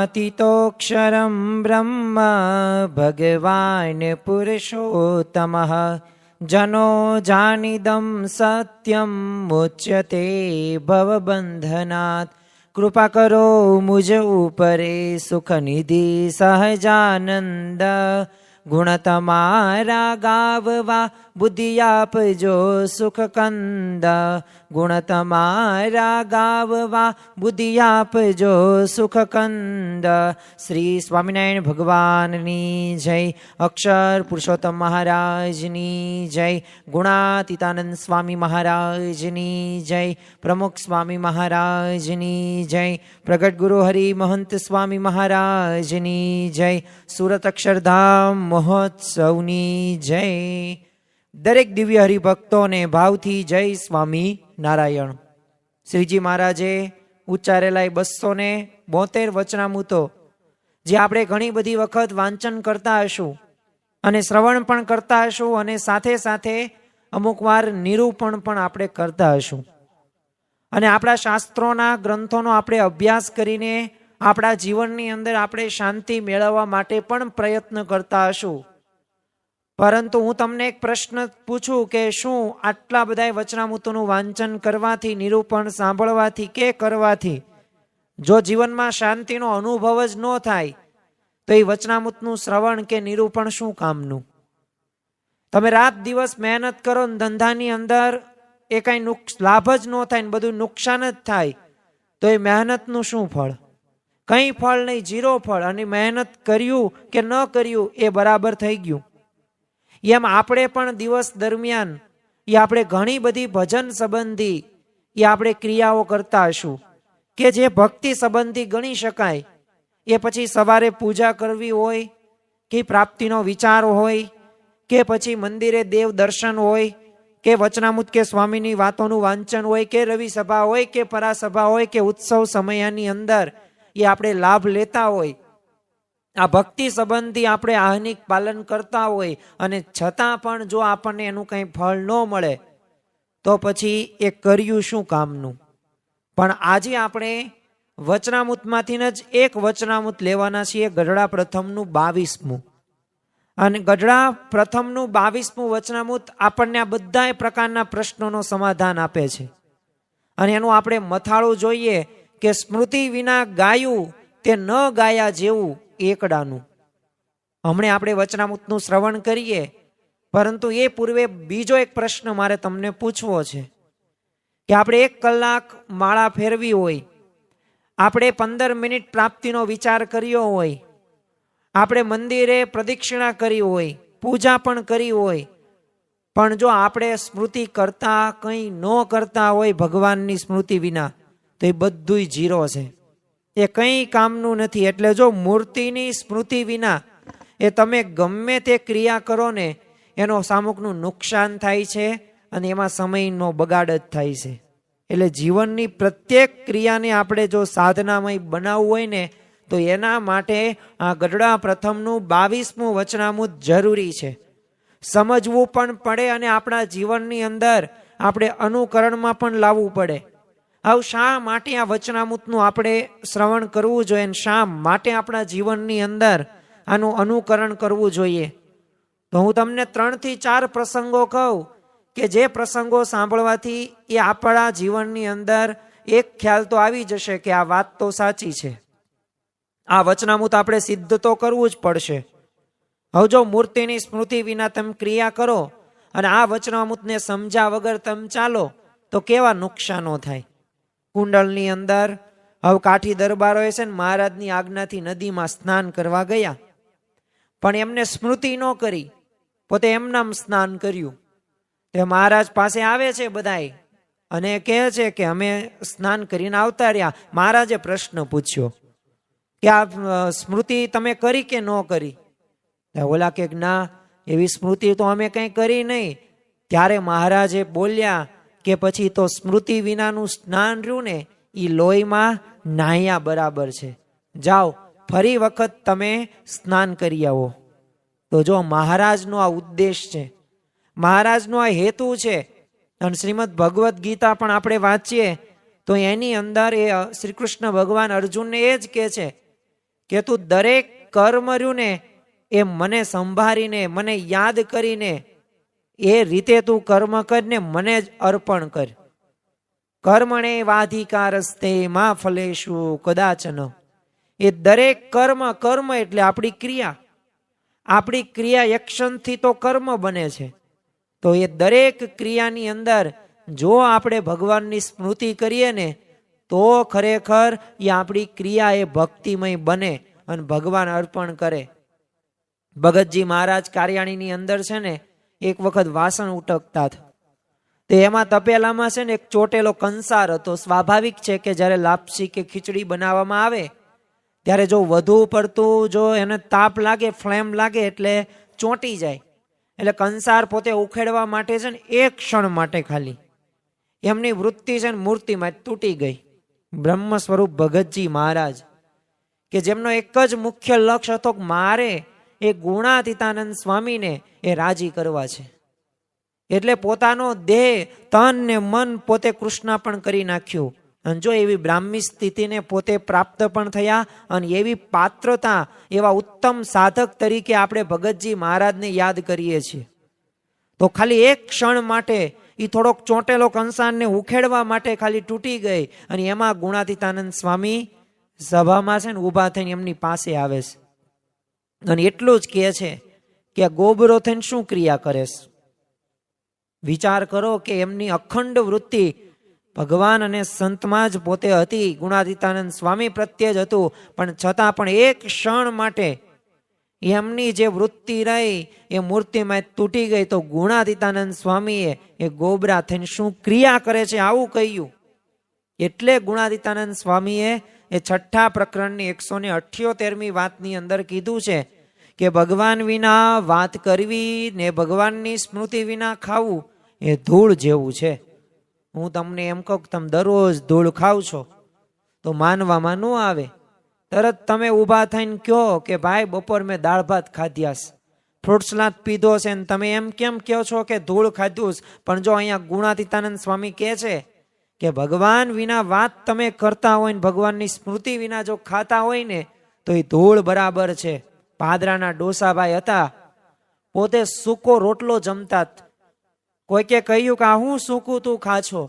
गुणातीतोऽक्षरं ब्रह्म भगवान् पुरुषोत्तमः जनो जानिदं सत्यं मुच्यते भवबंधनात्। कृपा करो मुझ ऊपरे सुख निधि सहजानंद। गुण तमारा गाववा बुद्धि आपजो सुख कंद। गुण तमारा गाववा बुद्धि आपजो सुख कंद। श्री स्वामिनारायण भगवाननी जय। अक्षर पुरुषोत्तम महाराजनी जय। गुणातीतानंद स्वामी महाराजनी जय। प्रमुख स्वामी महाराजनी जय। प्रगट गुरु हरि महंत स्वामी महाराजनी जय। सूरत अक्षरधाम महोत्सवनी जय। दरेक दिव्य हरिभक्तोने भावथी जय स्वामी नारायण। श्रीजी महाराजे ઉચ્ચારેલા 272 વચનામૃતો જે આપણે ઘણી બધી વખત વાંચન કરતા હશું અને શ્રવણ પણ કરતા હશું અને સાથે સાથે અમુક વાર નિરૂપણ પણ આપણે કરતા હશું અને આપણા શાસ્ત્રોના ગ્રંથોનો આપણે અભ્યાસ કરીને આપણા જીવનની અંદર આપણે શાંતિ મેળવવા માટે પણ પ્રયત્ન કરતા હશું। પરંતુ હું તમને એક પ્રશ્ન પૂછું કે શું આટલા બધા વચનામૃતોનું વાંચન કરવાથી, નિરૂપણ સાંભળવાથી કે કરવાથી જો જીવનમાં શાંતિનો અનુભવ જ ન થાય તો એ વચનામૃતનું શ્રવણ કે નિરૂપણ શું કામનું? તમે રાત દિવસ મહેનત કરો ને ધંધાની અંદર એ કાંઈ લાભ જ ન થાય ને બધું નુકસાન જ થાય તો એ મહેનતનું શું ફળ? કંઈ ફળ નહીં, ઝીરો ફળ। અને મહેનત કર્યું કે ન કર્યું એ બરાબર થઈ ગયું। એમ આપણે પણ દિવસ દરમિયાન એ આપણે ઘણી બધી ભજન સંબંધી એ આપણે ક્રિયાઓ કરતા હશું કે જે ભક્તિ સંબંધી ગણી શકાય। એ પછી સવારે પૂજા કરવી હોય કે પ્રાપ્તિનો વિચાર હોય કે પછી મંદિરે દેવ દર્શન હોય કે વચનામૃત કે સ્વામીની વાતોનું વાંચન હોય કે રવિ સભા હોય કે પરાસભા હોય કે ઉત્સવ સમયની અંદર એ આપણે લાભ લેતા હોય। આ ભક્તિ સંબંધી આપણે આહ્નિક પાલન કરતા હોય અને છતાં પણ જો આપણને એનું કંઈ ફળ ન મળે તો પછી એ કર્યું શું કામનું? પણ આજે આપણે વચનામૃતમાંથી જ એક વચનામૃત લેવાના છીએ, ગઢડા પ્રથમનું 22મું। અને ગઢડા પ્રથમનું 22મું વચનામૃત આપણને આ બધા પ્રકારના પ્રશ્નોનો સમાધાન આપે છે અને એનું આપણે મથાળું જોઈએ કે સ્મૃતિ વિના ગાયું તે ન ગાયા જેવું એકડાનું। હમણે આપણે વચનામૃતનું શ્રવણ કરીએ, પરંતુ એ પૂર્વે બીજો એક પ્રશ્ન મારે તમને પૂછવો છે કે આપણે 1 કલાક માળા ફેરવી હોય, આપણે 15 મિનિટ પ્રાપ્તિનો વિચાર કર્યો હોય, આપણે મંદિરે પ્રદક્ષિણા કરી હોય, પૂજા પણ કરી હોય, પણ જો આપણે સ્મૃતિ કરતા કંઈ ન કરતા હોય ભગવાનની સ્મૃતિ વિના તો એ બધું ઝીરો છે, એ કંઈ કામનું નથી। એટલે જો મૂર્તિની સ્મૃતિ વિના એ તમે ગમે તે ક્રિયા કરો ને એનો સામુકનું નુકસાન થાય છે અને એમાં સમયનો બગાડ જ થાય છે। એટલે જીવનની પ્રત્યેક ક્રિયાને આપણે જો સાધનામય બનાવવું હોય ને તો એના માટે આ ગઢડા પ્રથમનું 22મું વચનામૃત જરૂરી છે। સમજવું પણ પડે અને આપણા જીવનની અંદર આપણે અનુકરણમાં પણ લાવવું પડે। હવે શા માટે આ વચનામૃતનું આપણે શ્રવણ કરવું જોઈએ અને શા માટે આપણા જીવનની અંદર આનું અનુકરણ કરવું જોઈએ? તો હું તમને 3 થી 4 પ્રસંગો કહું કે જે પ્રસંગો સાંભળવાથી એ આપણા જીવનની અંદર એક ખ્યાલ તો આવી જશે કે આ વાત તો સાચી છે, આ વચનામૃત આપણે સિદ્ધ તો કરવું જ પડશે। હવે જો મૂર્તિની સ્મૃતિ વિના તમે ક્રિયા કરો અને આ વચનામૃતને સમજ્યા વગર તમે ચાલો તો કેવા નુકસાનો થાય। કુંડળની અંદર હવે કાઠી દરબારોએ છે ને મહારાજની આજ્ઞાથી નદીમાં સ્નાન કરવા ગયા, પણ એમને સ્મૃતિ ન કરી, પોતે એમનામ સ્નાન કર્યું। તે મહારાજ પાસે આવે છે બધાય અને કહે છે કે અમે સ્નાન કરીને આવતા રહ્યા। મહારાજે પ્રશ્ન પૂછ્યો કે આ સ્મૃતિ તમે કરી કે ન કરી? ઓલા કે ના, એવી સ્મૃતિ તો અમે કંઈ કરી નહીં। ત્યારે મહારાજે બોલ્યા કે પછી તો સ્મૃતિ વિનાનું સ્નાન રહ્યું ને એ લોહીમાં નાહ્યા બરાબર છે, જાઓ ફરી વખત તમે સ્નાન કરી આવો। તો જો મહારાજનો આ ઉદ્દેશ છે, મહારાજનો આ હેતુ છે। અને શ્રીમદ ભગવદ્ ગીતા પણ આપણે વાંચીએ તો એની અંદર એ શ્રી કૃષ્ણ ભગવાન અર્જુનને એ જ કહે છે કે તું દરેક કર્મ રહ્યું ને એ મને સંભાળીને, મને યાદ કરીને એ રીતે તું કર્મ કરને મને જ અર્પણ કર. કર્મણે વાધિકારસ્તે મા ફલેશુ કદાચન. એ દરેક કર્મ, કર્મ એટલે આપણી ક્રિયા, આપણી ક્રિયા એક્શનથી તો કર્મ બને છે. તો એ દરેક ક્રિયાની અંદર જો આપણે ભગવાનની સ્મૃતિ કરીએ ને તો ખરેખર એ આપણી ક્રિયા એ ભક્તિમય બને અને ભગવાન અર્પણ કરે. ભગતજી મહારાજ કાર્યાણીની અંદર છે ને એક વખત વાસણ ઉટકતા હતા. તો એમાં તપેલામાં છે ને એક ચોટેલો કંસાર હતો. સ્વાભાવિક છે કે જ્યારે લાપસી કે ખીચડી બનાવવામાં આવે ત્યારે જો વધુ પડતું જો એને તાપ લાગે, ફ્લેમ લાગે એટલે ચોંટી જાય. એટલે કંસાર પોતે ઉખેડવા માટે છે ને એક ક્ષણ માટે ખાલી એમની વૃત્તિ છે ને મૂર્તિમાં તૂટી ગઈ. બ્રહ્મ સ્વરૂપ ભગતજી મહારાજ કે જેમનો એક જ મુખ્ય લક્ષ્ય હતો કે મારે એ ગુણાતીતાનંદ સ્વામીને એ રાજી કરવા છે. એટલે પોતાનો દેહ, તન ને મન પોતે કૃષ્ણાર્પણ કરી નાખ્યું. અને જો એવી બ્રાહ્મી સ્થિતિને પોતે પ્રાપ્ત પણ થયા અને એવી પાત્રતા, એવા ઉત્તમ સાધક તરીકે આપણે ભગતજી મહારાજને યાદ કરીએ છીએ. તો ખાલી એક ક્ષણ માટે એ થોડોક ચોંટેલો કંસારને ઉખેડવા માટે ખાલી તૂટી ગઈ અને એમાં ગુણાતીતાનંદ સ્વામી સભામાં છે ને ઊભા થઈને એમની પાસે આવે છે અને એટલું જ કહે છે કે આ ગોબરો થઈને શું ક્રિયા કરેશ. વિચાર કરો કે એમની અખંડ વૃત્તિ ભગવાન અને સંતમાં જ પોતે હતી, ગુણાતીતાનંદ સ્વામી પ્રત્યે જ હતું, પણ છતાં પણ એક ક્ષણ માટે એમની જે વૃત્તિ રહી એ મૂર્તિમાં તૂટી ગઈ. તો ગુણાતીતાનંદ સ્વામીએ એ ગોબરા થઈને શું ક્રિયા કરે છે આવું કહ્યું. એટલે ગુણાતીતાનંદ સ્વામીએ એ 6 પ્રકરણની 178મી વાતની અંદર કીધું છે કે ભગવાન વિના વાત કરવી ને ભગવાનની સ્મૃતિ વિના ખાવું એ ધૂળ જેવું છે. હું તમને એમ કહું કે તમે દરરોજ ધૂળ ખાવ છો તો માનવામાં ન આવે. તરત તમે ઊભા થઈને કહો કે ભાઈ બપોર મેં દાળ ભાત ખાધ્યાસ, ફ્રૂટ સલાદ પીધો છે, ને તમે એમ કેમ કહો છો કે ધૂળ ખાધું. પણ જો અહીંયા ગુણાતીતાનંદ સ્વામી કહે છે કે ભગવાન વિના વાત તમે કરતા હોય ને ભગવાનની સ્મૃતિ વિના જો ખાતા હોય ને તો એ ધૂળ બરાબર છે. પાદરાના ડોસાભાઈ હતા, પોતે સૂકો રોટલો જમતા. કોઈકે કહ્યું કે આ હું સૂકું તું ખા છો?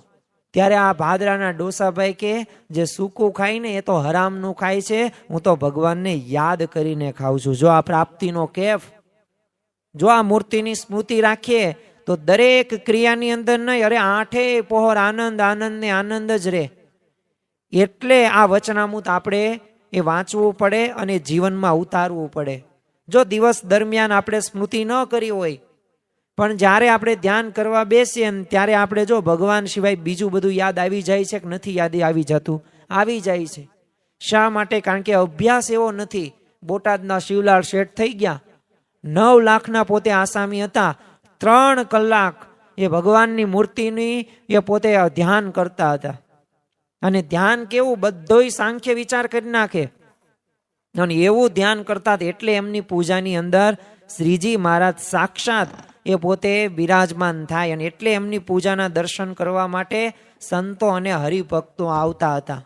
ત્યારે આ ભાદરાના ડોસાભાઈ કે જે સૂકું ખાય ને એ તો હરામનું ખાય છે, હું તો ભગવાનને યાદ કરીને ખાઉં છું. જો આ પ્રાપ્તિનો કેફ, જો આ મૂર્તિની સ્મૃતિ રાખીએ તો દરેક ક્રિયાની અંદર નહીં, અરે 8 પહોર આનંદ, આનંદ ને આનંદ જ રહે. એટલે આ વચનામૃત આપણે એ વાંચવું પડે અને જીવનમાં ઉતારવું પડે. જો દિવસ દરમિયાન આપણે સ્મૃતિ ન કરી હોય પણ જ્યારે આપણે ધ્યાન કરવા બેસીએ ને ત્યારે આપણે જો ભગવાન સિવાય બીજું બધું યાદ આવી જાય છે કે નથી યાદ આવી જતું? આવી જાય છે. શા માટે? કારણ કે અભ્યાસ એવો નથી. બોટાદના શિવલાલ શેઠ થઈ ગયા, 9 લાખના પોતે આસામી હતા. 3 કલાક એ ભગવાનની મૂર્તિની એ પોતે ધ્યાન કરતા હતા. અને ધ્યાન કેવું, બધોય સાંખ્ય વિચાર કરી નાખે અને એવું ધ્યાન કરતા. એટલે એમની પૂજાની અંદર શ્રીજી મહારાજ સાક્ષાત એ પોતે બિરાજમાન થાય અને એટલે એમની પૂજાના દર્શન કરવા માટે સંતો અને હરિભક્તો આવતા હતા.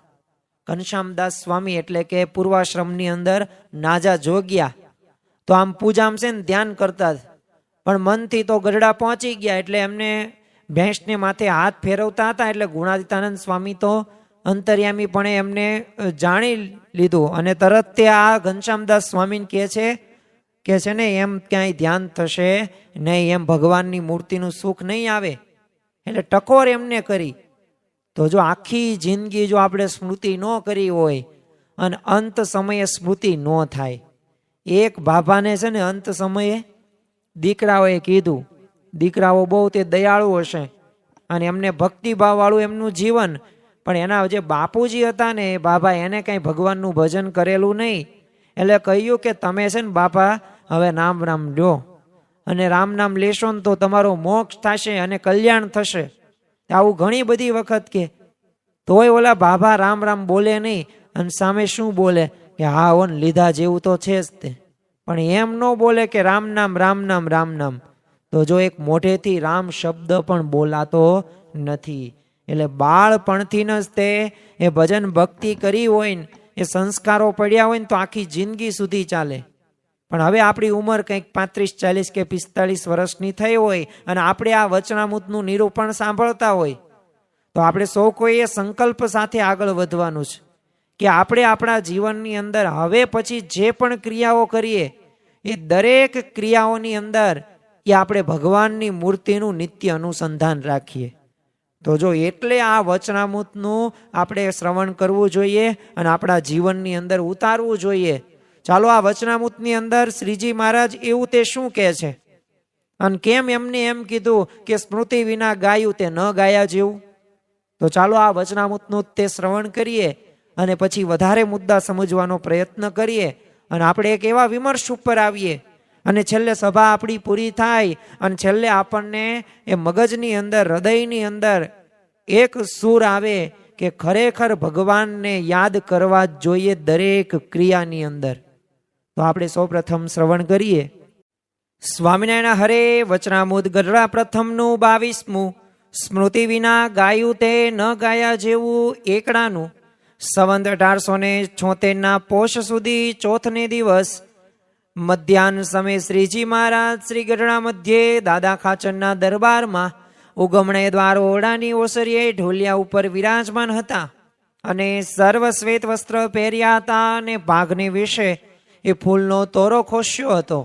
ઘનશ્યામદાસ સ્વામી એટલે કે પૂર્વાશ્રમની અંદર નાજા જોગ્યા તો આમ પૂજામાં છે ને ધ્યાન કરતા, પણ મનથી તો ગઢડા પહોંચી ગયા. એટલે એમને ભેંસને માથે હાથ ફેરવતા હતા. એટલે ગુણાતીતાનંદ સ્વામી તો અંતર્યામી પણ એમને જાણી લીધું અને તરત તે આ ઘનશ્યામદાસ સ્વામીને કહે છે ને એમ ક્યાંય ધ્યાન થશે નહીં, એમ ભગવાનની મૂર્તિનું સુખ નહીં આવે. એટલે ટકોર એમને કરી. તો જો આખી જિંદગી જો આપણે સ્મૃતિ ન કરી હોય અને અંત સમયે સ્મૃતિ ન થાય. એક બાબાને છે ને અંત સમયે દીકરાઓએ કીધું, દીકરાઓ બહુ તે દયાળુ હશે અને એમને ભક્તિભાવ વાળું એમનું જીવન, પણ એના જે બાપુજી હતા ને એ બાબા એને કઈ ભગવાનનું ભજન કરેલું નહીં. એટલે કહ્યું કે તમે છે ને બાપા હવે રામ રામ લ્યો અને રામ નામ લેશો ને તો તમારો મોક્ષ થશે અને કલ્યાણ થશે. આવું ઘણી બધી વખત કે તોય ઓલા બાબા રામ રામ બોલે નહીં અને સામે શું બોલે કે હા ઓન લીધા જેવું તો છે જ તે, પણ એમ ન બોલે કે રામ નામ રામ નામ રામ નામ. તો જો એક મોઢેથી રામ શબ્દ પણ બોલાતો નથી. એટલે બાળપણથી જ તે એ ભજન ભક્તિ કરી હોય ને એ સંસ્કારો પડ્યા હોય ને તો આખી જિંદગી સુધી ચાલે. પણ હવે આપણી ઉંમર કંઈક 35, 40 કે 45 વર્ષની થઈ હોય અને આપણે આ વચનામૃતનું નિરૂપણ સાંભળતા હોય તો આપણે સૌ કોઈએ સંકલ્પ સાથે આગળ વધવાનું છે કે આપણે આપણા જીવનની અંદર હવે પછી જે પણ ક્રિયાઓ કરીએ એ દરેક ક્રિયાઓની અંદર એ આપણે ભગવાનની મૂર્તિનું નિત્ય અનુસંધાન રાખીએ. તો જો એટલે આ વચનામૃતનું આપણે શ્રવણ કરવું જોઈએ અને આપણા જીવનની અંદર ઉતારવું જોઈએ. ચાલો આ વચનામૃતની અંદર શ્રીજી મહારાજ એવું તે શું કહે છે અને કેમ એમને એમ કીધું કે સ્મૃતિ વિના ગાયું તે ન ગાયા જેવું. તો ચાલો આ વચનામૃતનું તે શ્રવણ કરીએ અને પછી વધારે મુદ્દા સમજવાનો પ્રયત્ન કરીએ અને આપણે એક એવા વિમર્શ ઉપર આવીએ અને છેલ્લે સભા આપણી પૂરી થાય અને છેલ્લે આપણને એ મગજની અંદર, હૃદયની અંદર એક સૂર આવે કે ખરેખર ભગવાનને યાદ કરવા જ જોઈએ દરેક ક્રિયાની અંદર. તો આપણે સૌપ્રથમ શ્રવણ કરીએ. સ્વામિનારાયણ હરે વચનામૃત ગઢડા પ્રથમનું 22મું. સ્મૃતિ વિના ગાયું તે ન ગાયા જેવું એકડાનું. સંવંત 1876 પોષ સુધી ચોથને દિવસ મધ્યાહન સમયે શ્રીજી મહારાજ શ્રી ગઢડા મધ્યે દાદા ખાચરના દરબારમાં ઉગમણે દ્વાર ઓરડાની ઓસરીએ ઢોલિયા ઉપર વિરાજમાન હતા અને સર્વ શ્વેત વસ્ત્ર પહેર્યા હતા અને ભાગને વિશે એ ફૂલનો તોરો ખોસ્યો હતો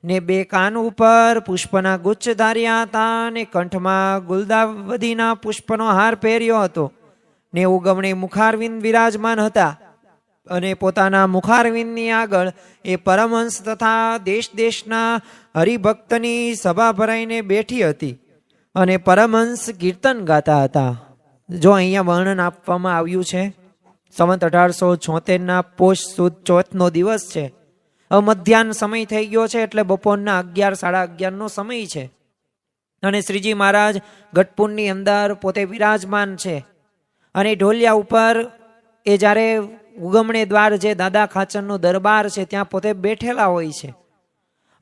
ને 2 કાન ઉપર પુષ્પના ગુચ્છ ધાર્યા હતા અને કંઠમાં ગુલદાવદીના પુષ્પનો હાર પહેર્યો હતો ને ઉગમણે મુખારવિંદ વિરાજમાન હતા અને પોતાના મુખારવિંદની આગળ એ પરમહંસ તથા દેશ દેશના હરિભક્તની સભા ભરાઈને બેઠી હતી અને પરમહંસ કીર્તન ગાતા હતા. જો અહીંયા વર્ણન આપવામાં આવ્યું છે. સંવંત 1876 પોષ સુદ ચોથનો દિવસ છે. હવે મધ્યાહન સમય થઈ ગયો છે એટલે બપોરના 11, 11:30નો સમય છે અને શ્રીજી મહારાજ ગઢપુરની અંદર પોતે વિરાજમાન છે અને ઢોલિયા ઉપર એ જ્યારે ઉગમણે દ્વાર જે દાદા ખાચરનો દરબાર છે ત્યાં પોતે બેઠેલા હોય છે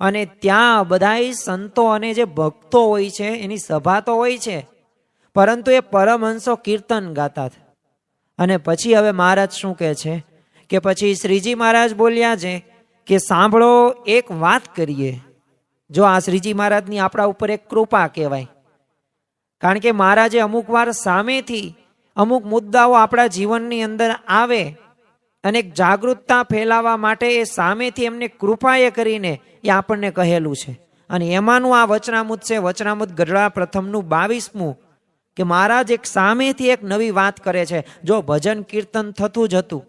અને ત્યાં બધાય સંતો અને જે ભક્તો હોય છે એની સભા તો હોય છે પરંતુ એ પરમહંસો કીર્તન ગાતા હતા. અને પછી હવે મહારાજ શું કહે છે કે પછી શ્રીજી મહારાજ બોલ્યા છે કે સાંભળો એક વાત કરીએ. જો આ શ્રીજી મહારાજની આપણા ઉપર એક કૃપા કહેવાય. કારણ કે મહારાજે અમુક વાર સામેથી અમુક મુદ્દાઓ આપણા જીવનની અંદર આવે અને જાગૃતતા ફેલાવવા માટે એ સામેથી એમને કૃપાએ કરીને એ આપણને કહેલું છે અને એમાંનું આ વચનામૃત છે. વચનામૃત ગઢડા પ્રથમનું 22મું કે મહારાજ એક સામેથી એક નવી વાત કરે છે. જો ભજન કીર્તન થતું જ હતું,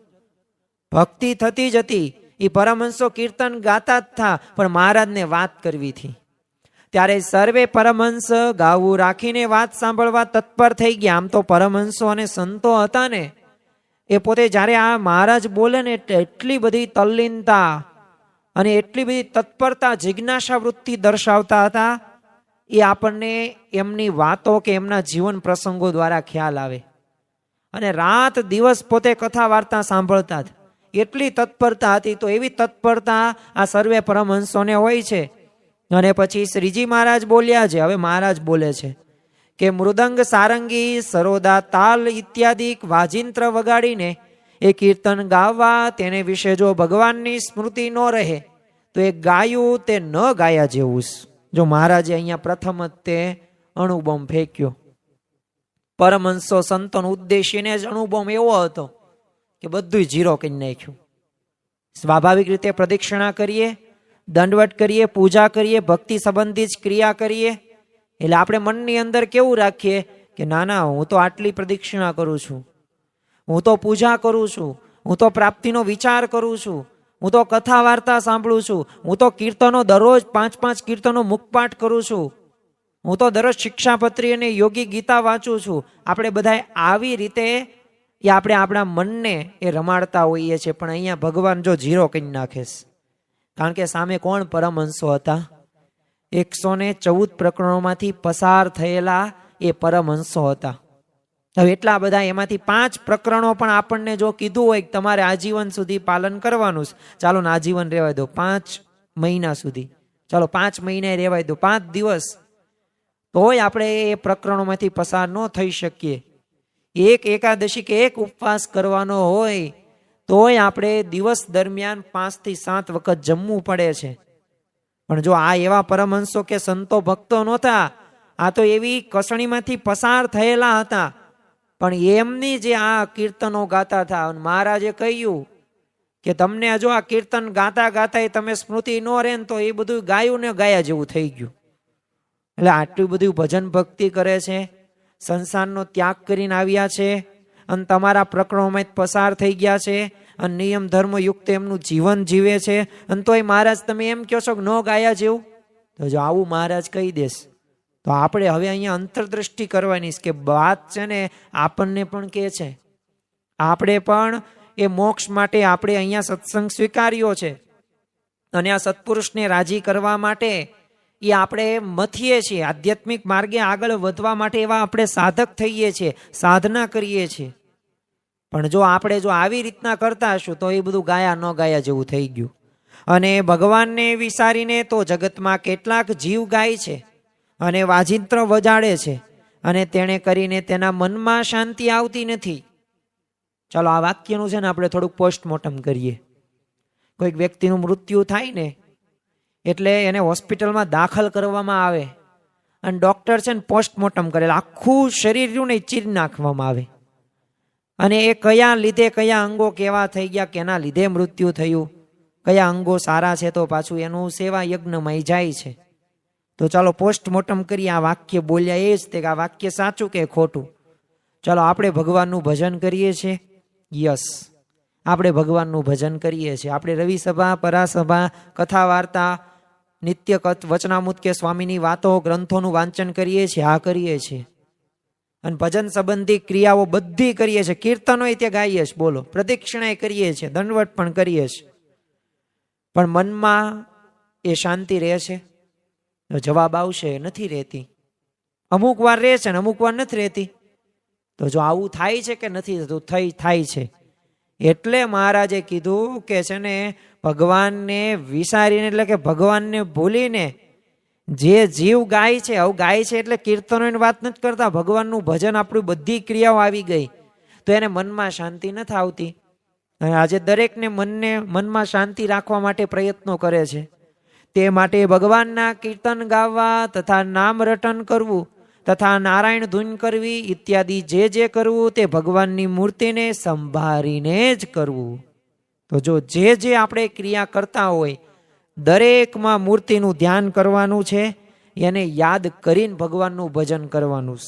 ભક્તિ થતી જ હતી, એ પરમહંસો કીર્તન ગાતા જ થા, પણ મહારાજને વાત કરવી હતી. ત્યારે સર્વે પરમહંસ ગાવું રાખીને વાત સાંભળવા તત્પર થઈ ગયા. આમ તો પરમહંસો અને સંતો હતા ને એ પોતે જ્યારે આ મહારાજ બોલે ને એટલી બધી તલ્લીનતા અને એટલી બધી તત્પરતા, જિજ્ઞાસા વૃત્તિ દર્શાવતા હતા એ આપણને એમની વાતો કે એમના જીવન પ્રસંગો દ્વારા ખ્યાલ આવે. અને રાત દિવસ પોતે કથા વાર્તા સાંભળતા જ એટલી તત્પરતા હતી. તો એવી તત્પરતા આ સર્વે પરમહંસોને હોય છે. અને પછી શ્રીજી મહારાજ બોલ્યા છે. હવે મહારાજ બોલે છે કે મૃદંગ, સારંગી, સરોદા, તાલ ઇત્યાદિ વાજિંત્ર વગાડીને એ કીર્તન ગાવા તેને વિશે જો ભગવાનની સ્મૃતિ ન રહે તો એ ગાયું તે ન ગાયા જેવું. જો મહારાજે અહીંયા પ્રથમ જ તે અણુબોમ્બ ફેંક્યો. પરમહંસો સંતોનો ઉદ્દેશીને જ અણુબોમ્બ એવો હતો કે બધું ઝીરો કરી નાખ્યું. સ્વાભાવિક રીતે પ્રદક્ષિણા કરીએ, દંડવટ કરીએ, પૂજા કરીએ, ભક્તિ સંબંધી જ ક્રિયા કરીએ એટલે આપણે મનની અંદર કેવું રાખીએ કે ના ના, હું તો આટલી પ્રદક્ષિણા કરું છું, હું તો પૂજા કરું છું, હું તો પ્રાપ્તિનો વિચાર કરું છું, હું તો કથા વાર્તા સાંભળું છું, હું તો કીર્તનો દરરોજ 5-5 કીર્તનો મુખપાઠ કરું છું, હું તો દરરોજ શિક્ષાપત્રી અને યોગી ગીતા વાંચું છું. આપણે બધા આવી રીતે એ આપણે આપણા મનને એ રમાડતા હોઈએ છીએ. પણ અહીંયા ભગવાન જો ઝીરો કરી નાખે. કારણ કે સામે કોણ પરમહંસો હતા? 114 પ્રકરણોમાંથી પસાર થયેલા એ પરમહંસો હતા. હવે એટલા બધા એમાંથી 5 પ્રકરણો પણ આપણને જો કીધું હોય કે તમારે આજીવન સુધી પાલન કરવાનું છે, ચાલો ને આજીવન રહેવાય દો, 5 મહિના સુધી, ચાલો 5 મહિને રહેવાય દો, 5 દિવસ, તોય આપણે એ પ્રકરણોમાંથી પસાર ન થઈ શકીએ. એક એકાદશી કે એક ઉપવાસ કરવાનો હોય તોય આપણે દિવસ દરમિયાન 5 થી 7 વખત જમવું પડે છે. પણ જો આ એવા પરમહંસો કે સંતો ભક્તો નહોતા, આ તો એવી કસણીમાંથી પસાર થયેલા હતા. પણ એમની જે આ કીર્તનો ગાતા હતા, મહારાજે કહ્યું કે તમને જો આ કીર્તન ગાતા ગાતા તમે સ્મૃતિ ન રહે ને તો એ બધું ગાયું ને ગાયા જેવું થઈ ગયું. એટલે આટલું બધું ભજન ભક્તિ કરે છે, સંસારનો ત્યાગ કરીને આવ્યા છે, અને તમારા પ્રકરણોમાં પસાર થઈ ગયા છે, અને નિયમ ધર્મ યુક્ત એમનું જીવન જીવે છે, અને તોય મહારાજ તમે એમ કહો છો કે ન ગાયા જેવું. તો જો આવું મહારાજ કહી દેશ તો આપણે હવે અહીંયા અંતરદ્રષ્ટિ કરવાની કે વાત છે ને આપણને પણ કે છે. આપણે પણ એ મોક્ષ માટે આપણે અહીંયા સત્સંગ સ્વીકાર્યો છે, અને આ સત્પુરુષને રાજી કરવા માટે એ આપણે મથીએ છીએ. આધ્યાત્મિક માર્ગે આગળ વધવા માટે એવા આપણે સાધક થઈએ છીએ, સાધના કરીએ છીએ. પણ જો આપણે આવી રીતના કરતા હશું તો એ બધું ગાયા ન ગાયા જેવું થઈ ગયું. અને ભગવાનને વિચારીને તો જગતમાં કેટલાક જીવ ગાય છે અને વાજિંત્ર વજાડે છે, અને તેણે કરીને તેના મનમાં શાંતિ આવતી નથી. ચાલો આ વાક્યનું છે ને આપણે થોડુંક પોસ્ટમોર્ટમ કરીએ. કોઈક વ્યક્તિનું મૃત્યુ થાય ને એટલે એને હોસ્પિટલમાં દાખલ કરવામાં આવે, અને ડૉક્ટર છે ને પોસ્ટમોર્ટમ કરે, આખું શરીર રહ્યું ને ચીર નાખવામાં આવે, અને એ કયા લીધે કયા અંગો કેવા થઈ ગયા, કેના લીધે મૃત્યુ થયું, કયા અંગો સારા છે તો પાછું એનું સેવા યજ્ઞમાં જાય છે. તો ચાલો પોસ્ટમોર્ટમ કરીએ. આ વાક્ય બોલ્યા એ જ તે કે આ વાક્ય સાચું કે ખોટું. ચાલો આપણે ભગવાનનું ભજન કરીએ છીએ. યસ, આપણે ભગવાનનું ભજન કરીએ છીએ. આપણે રવિ સભા, પરાસભા, કથા વાર્તા, નિત્ય વચનામૃત કે સ્વામીની વાતો, ગ્રંથોનું વાંચન કરીએ છીએ. હા, કરીએ છીએ. અને ભજન સંબંધી ક્રિયાઓ બધી કરીએ છીએ. કીર્તનો તે ગાઈએ છીએ, બોલો, પ્રદક્ષિણા કરીએ છીએ, દંડવટ પણ કરીએ છીએ. પણ મનમાં એ શાંતિ રહે છે? જવાબ આવશે, નથી રહેતી. અમુક વાર રહે છે ને અમુક વાર નથી રહેતી. તો જો આવું થાય છે કે નથી થતું? થાય છે. એટલે મહારાજે કીધું કે છે ને ભગવાનને વિસારીને, એટલે કે ભગવાનને ભૂલીને જે જીવ ગાય છે, આવું ગાય છે એટલે કીર્તનોની વાત નથી કરતા, ભગવાનનું ભજન, આપણી બધી ક્રિયાઓ આવી ગઈ તો એને મનમાં શાંતિ નથી આવતી. અને આજે દરેકને મનમાં શાંતિ રાખવા માટે પ્રયત્નો કરે છે. તે માટે ભગવાનના કીર્તન ગાવા તથા નામ રટન કરવું તથા નારાયણ ધૂન કરવી ઇત્યાદિ જે કરવું તે ભગવાનની મૂર્તિને સંભાળીને જ કરવું. તો જો જે આપણે ક્રિયા કરતા હોય દરેકમાં મૂર્તિનું ધ્યાન કરવાનું છે, એને યાદ કરીને ભગવાનનું ભજન કરવાનું.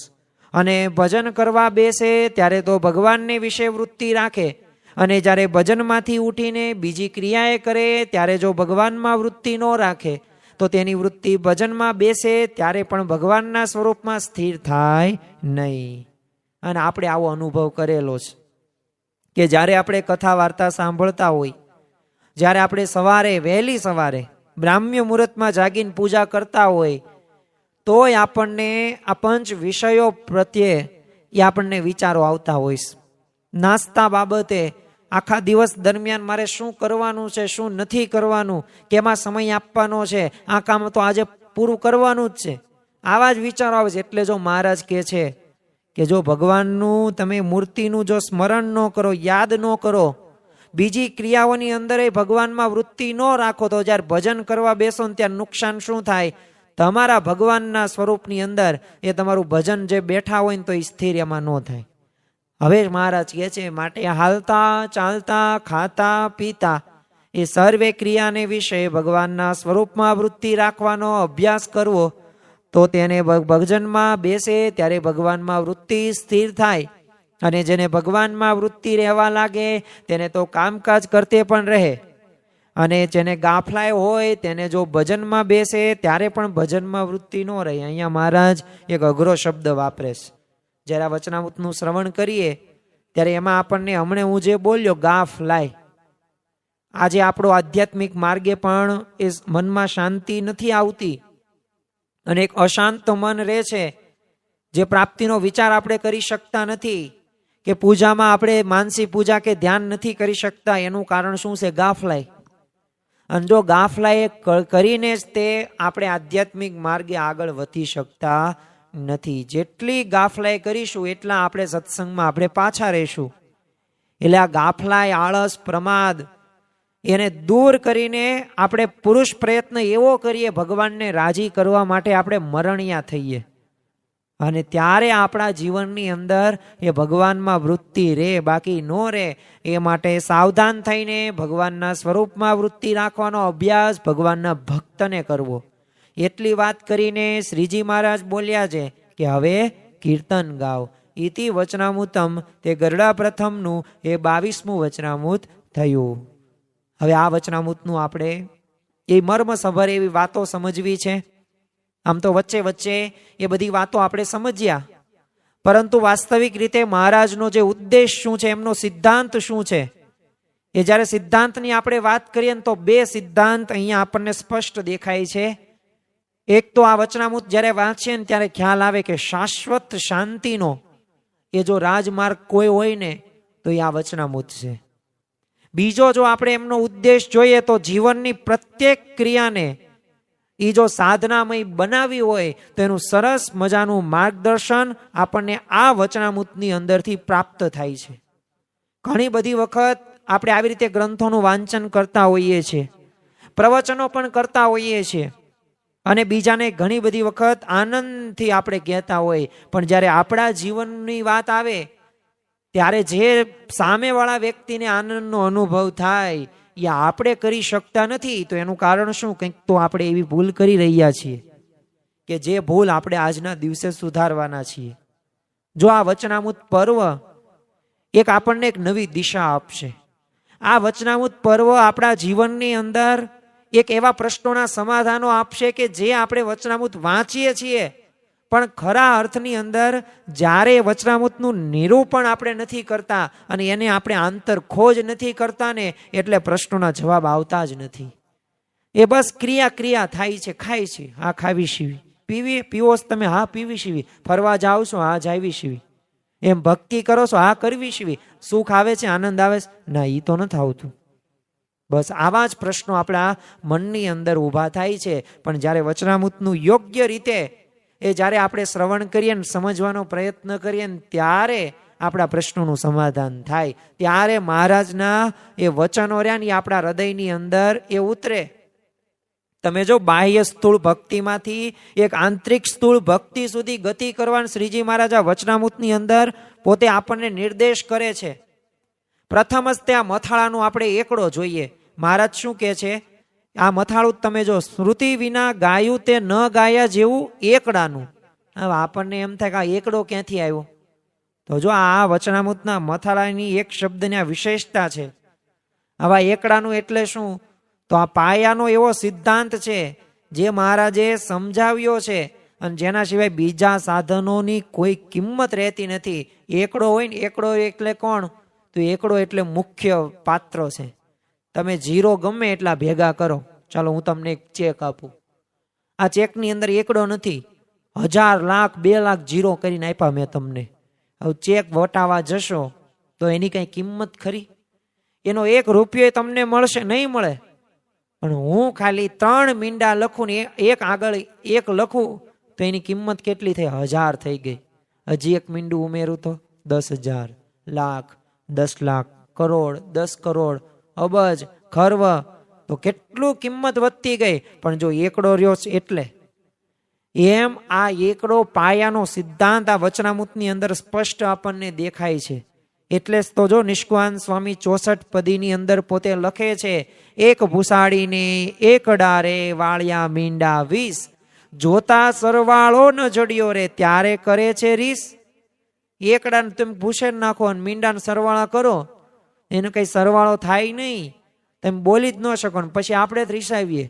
અને ભજન કરવા બેસે ત્યારે તો ભગવાનને વિશે વૃત્તિ રાખે, અને જ્યારે ભજનમાંથી ઉઠીને બીજી ક્રિયાએ કરે ત્યારે જો ભગવાનમાં વૃત્તિ ન રાખે તો તેની વૃત્તિ ભજનમાં બેસે ત્યારે પણ ભગવાનના સ્વરૂપમાં સ્થિર થાય નહીં. અને આપણે આવો અનુભવ કરેલો છે કે જ્યારે આપણે કથા વાર્તા સાંભળતા હોય, જ્યારે આપણે સવારે વહેલી સવારે બ્રાહ્મ્ય મુહૂર્તમાં જાગીને પૂજા કરતા હોય તોય આપણને આ પંચ વિષયો પ્રત્યે એ આપણને વિચારો આવતા હોય. નાસ્તા બાબતે આખા દિવસ દરમિયાન મારે શું કરવાનું છે, શું નથી કરવાનું, કેમાં સમય આપવાનો છે, આ કામ તો આજે પૂરું કરવાનું જ છે, આવા જ વિચારો આવે છે. એટલે જો મહારાજ કહે છે કે જો ભગવાનનું તમે મૂર્તિનું જો સ્મરણ ન કરો, યાદ ન કરો, બીજી ક્રિયાઓની અંદર ભગવાનમાં વૃત્તિ ન રાખો તો જ્યારે ભજન કરવા બેસો ને ત્યારે નુકસાન શું થાય? તમારા ભગવાનના સ્વરૂપની અંદર એ તમારું ભજન જે બેઠા હોય ને તો એ સ્થિર એમાં ન થાય. હવે મહારાજ કહે છે માટે હાલતા ચાલતા ખાતા પીતા એ સર્વે ક્રિયાને વિશે ભગવાનના સ્વરૂપમાં વૃત્તિ રાખવાનો અભ્યાસ કરવો તો તેને ભજનમાં બેસે ત્યારે ભગવાનમાં વૃત્તિ સ્થિર થાય. અને જેને ભગવાનમાં વૃત્તિ રહેવા લાગે તેને તો કામકાજ કરતે પણ રહે, અને જેને ગાફલાય હોય તેને જો ભજનમાં બેસે ત્યારે પણ ભજનમાં વૃત્તિ ન રહે. અહીંયા મહારાજ એક અઘરો શબ્દ વાપરે છે. જ્યારે આ વચનામૃતનું શ્રવણ કરીએ ત્યારે એમાં આપણને હમણાં હું જે બોલ્યો ગાફ લાય, આજે આપણો આધ્યાત્મિક માર્ગે પણ એ મનમાં શાંતિ નથી આવતી, અને એક અશાંત મન રહે છે, જે પ્રાપ્તિનો વિચાર આપણે કરી શકતા નથી, કે પૂજામાં આપણે માનસી પૂજા કે ધ્યાન નથી કરી શકતા. એનું કારણ શું છે? ગાફલાય. અને જો ગાફલાય કરીને જ તે આપણે આધ્યાત્મિક માર્ગે આગળ વધી શકતા નથી. જેટલી ગાફલાઈ કરીશું એટલા આપણે સત્સંગમાં આપણે પાછા રહીશું. એટલે આ ગાફલાય, આળસ, પ્રમાદ એને દૂર કરીને આપણે પુરુષ પ્રયત્ન એવો કરીએ ભગવાનને રાજી કરવા માટે આપણે મરણિયા થઈએ, અને ત્યારે આપણા જીવનની અંદર એ ભગવાનમાં વૃત્તિ રે, બાકી ન રે. એ માટે સાવધાન થઈને ભગવાનના સ્વરૂપમાં વૃત્તિ રાખવાનો અભ્યાસ ભગવાનના ભક્તને કરવો. એટલી વાત કરીને શ્રીજી મહારાજ બોલ્યા છે કે હવે કીર્તન ગાઓ. ઇતિ વચનામૃતમ, તે ગરડા પ્રથમનું એ 22મું વચનામૃત થયું. હવે આ વચનામૃતનું આપણે એ મર્મસભર એવી વાતો સમજવી છે. આમ તો વચ્ચે વચ્ચે એ બધી વાતો આપણે સમજ્યા, પરંતુ વાસ્તવિક રીતે મહારાજનો જે ઉદ્દેશ શું છે, એમનો સિદ્ધાંત શું છે, એ જ્યારે સિદ્ધાંતની આપણે વાત કરીએ ને તો 2 સિદ્ધાંત અહીંયા આપણને સ્પષ્ટ દેખાય છે. એક તો આ વચનામૃત જ્યારે વાંચીએ ને ત્યારે ખ્યાલ આવે કે શાશ્વત શાંતિનો એ જો રાજમાર્ગ કોઈ હોય ને તો એ આ વચનામૃત છે. બીજો, જો આપણે એમનો ઉદ્દેશ જોઈએ તો જીવનની પ્રત્યેક ક્રિયાને એ જો સાધનામય બનાવી હોય તો એનું સરસ મજાનું માર્ગદર્શન આપણને આ વચનામૃતની અંદરથી પ્રાપ્ત થાય છે. ઘણી બધી વખત આપણે આવી રીતે ગ્રંથોનું વાંચન કરતા હોઈએ છીએ, પ્રવચનો પણ કરતા હોઈએ છીએ, અને બીજાને ઘણી બધી વખત આનંદથી આપણે કહેતા હોય, પણ જ્યારે આપણા જીવનની વાત આવે ત્યારે જે સામેવાળા વ્યક્તિને આનંદનો અનુભવ થાય એ આપણે કરી શકતા નથી. તો એનું કારણ શું? કંઈક તો આપણે એવી ભૂલ કરી રહ્યા છીએ કે જે ભૂલ આપણે આજના દિવસે સુધારવાના છીએ. જો આ વચનામૃત પર્વ એક આપણને એક નવી દિશા આપશે. આ વચનામૃત પર્વ આપણા જીવનની અંદર એક એવા પ્રશ્નોના સમાધાનો આપશે કે જે આપણે વચનામૃત વાંચીએ છીએ, પણ ખરા અર્થની અંદર જ્યારે વચનામૃતનું નિરૂપણ આપણે નથી કરતા અને એને આપણે આંતર ખોજ નથી કરતા ને, એટલે પ્રશ્નોના જવાબ આવતા જ નથી. એ બસ ક્રિયા થાય છે, ખાય છે, હા ખાવી સીવી, પીવી પીવો તમે, હા પીવી સીવી, ફરવા જાઓ છો, હા જાવી સીવી, એમ ભક્તિ કરો છો, હા કરવી સીવી, સુખ આવે છે, આનંદ આવે છે, ના એ તો નથી આવતું. બસ આવા જ પ્રશ્નો આપણા મનની અંદર ઊભા થાય છે. પણ જ્યારે વચનામૃતનું યોગ્ય રીતે એ જ્યારે આપણે શ્રવણ કરીએ ને સમજવાનો પ્રયત્ન કરીએ ને ત્યારે આપણા પ્રશ્નોનું સમાધાન થાય. ત્યારે મહારાજના એ વચનો રહ્યા ને એ આપણા હૃદયની અંદર એ ઉતરે. તમે જો બાહ્ય સ્થૂળ ભક્તિમાંથી એક આંતરિક સ્થૂળ ભક્તિ સુધી ગતિ કરવાનું શ્રીજી મહારાજ આ વચનામૃતની અંદર પોતે આપણને નિર્દેશ કરે છે. પ્રથમ જ ત્યાં મથાળાનું આપણે એકડો જોઈએ. મહારાજ શું કહે છે? આ મથાળું તમે જો શ્રુતિ વિના ગાયું તે ન ગાયા જેવું એકડાનું. હવે આપણને એમ થાય કે આ એકડો ક્યાંથી આવ્યો? તો જો આ વચનામૃતના મથાળાની એક શબ્દની આ વિશેષતા છે. આવા એકડાનું એટલે શું? તો આ પાયાનો એવો સિદ્ધાંત છે જે મહારાજે સમજાવ્યો છે અને જેના સિવાય બીજા સાધનોની કોઈ કિંમત રહેતી નથી. એકડો હોય ને, એકડો એટલે કોણ? તો એકડો એટલે મુખ્ય પાત્ર છે. તમે જીરો ગમે એટલા ભેગા કરો, ચાલો હું તમને એક ચેક આપું, આ ચેકની અંદર એકડો નથી, 1000 લાખ 2 લાખ જીરો કરીને આપ્યા મેં તમને. હવે ચેક વટાવા જશો તો એની કઈ કિંમત ખરી? એનો 1 રૂપિયો તમને મળશે નહીં? મળે. પણ હું ખાલી 3 મીંડા લખું ને એક આગળ 1 લખું તો એની કિંમત કેટલી થઈ? 1000 થઈ ગઈ. હજી 1 મીંડું ઉમેરું તો 10,000, લાખ, 10 લાખ, કરોડ, 10 કરોડ, અબજ, ખર્વ, તો કેટલું કિંમત વધતી ગઈ. પણ જો એકડો રહ્યો છે એટલે એમ આ એકડો પાયાનો સિદ્ધાંત આ વચનામૃતની અંદર સ્પષ્ટ આપણને દેખાય છે. એટલે જ તો જો નિષ્કુળાન સ્વામી 64 પદીની અંદર પોતે લખે છે, એક ભૂસાડીને એક ડારે વાળ્યા મીંડા 20, જોતા સરવાળો ન જડ્યો રે ત્યારે કરે છે રીસ. એકડાને તમે ભૂસે નાખો અને મીંડાને સરવાળા કરો, એનો કઈ સરવાળો થાય નહીં, તમે બોલી જ ન શકો. પછી આપણે જ રીસાવીએ.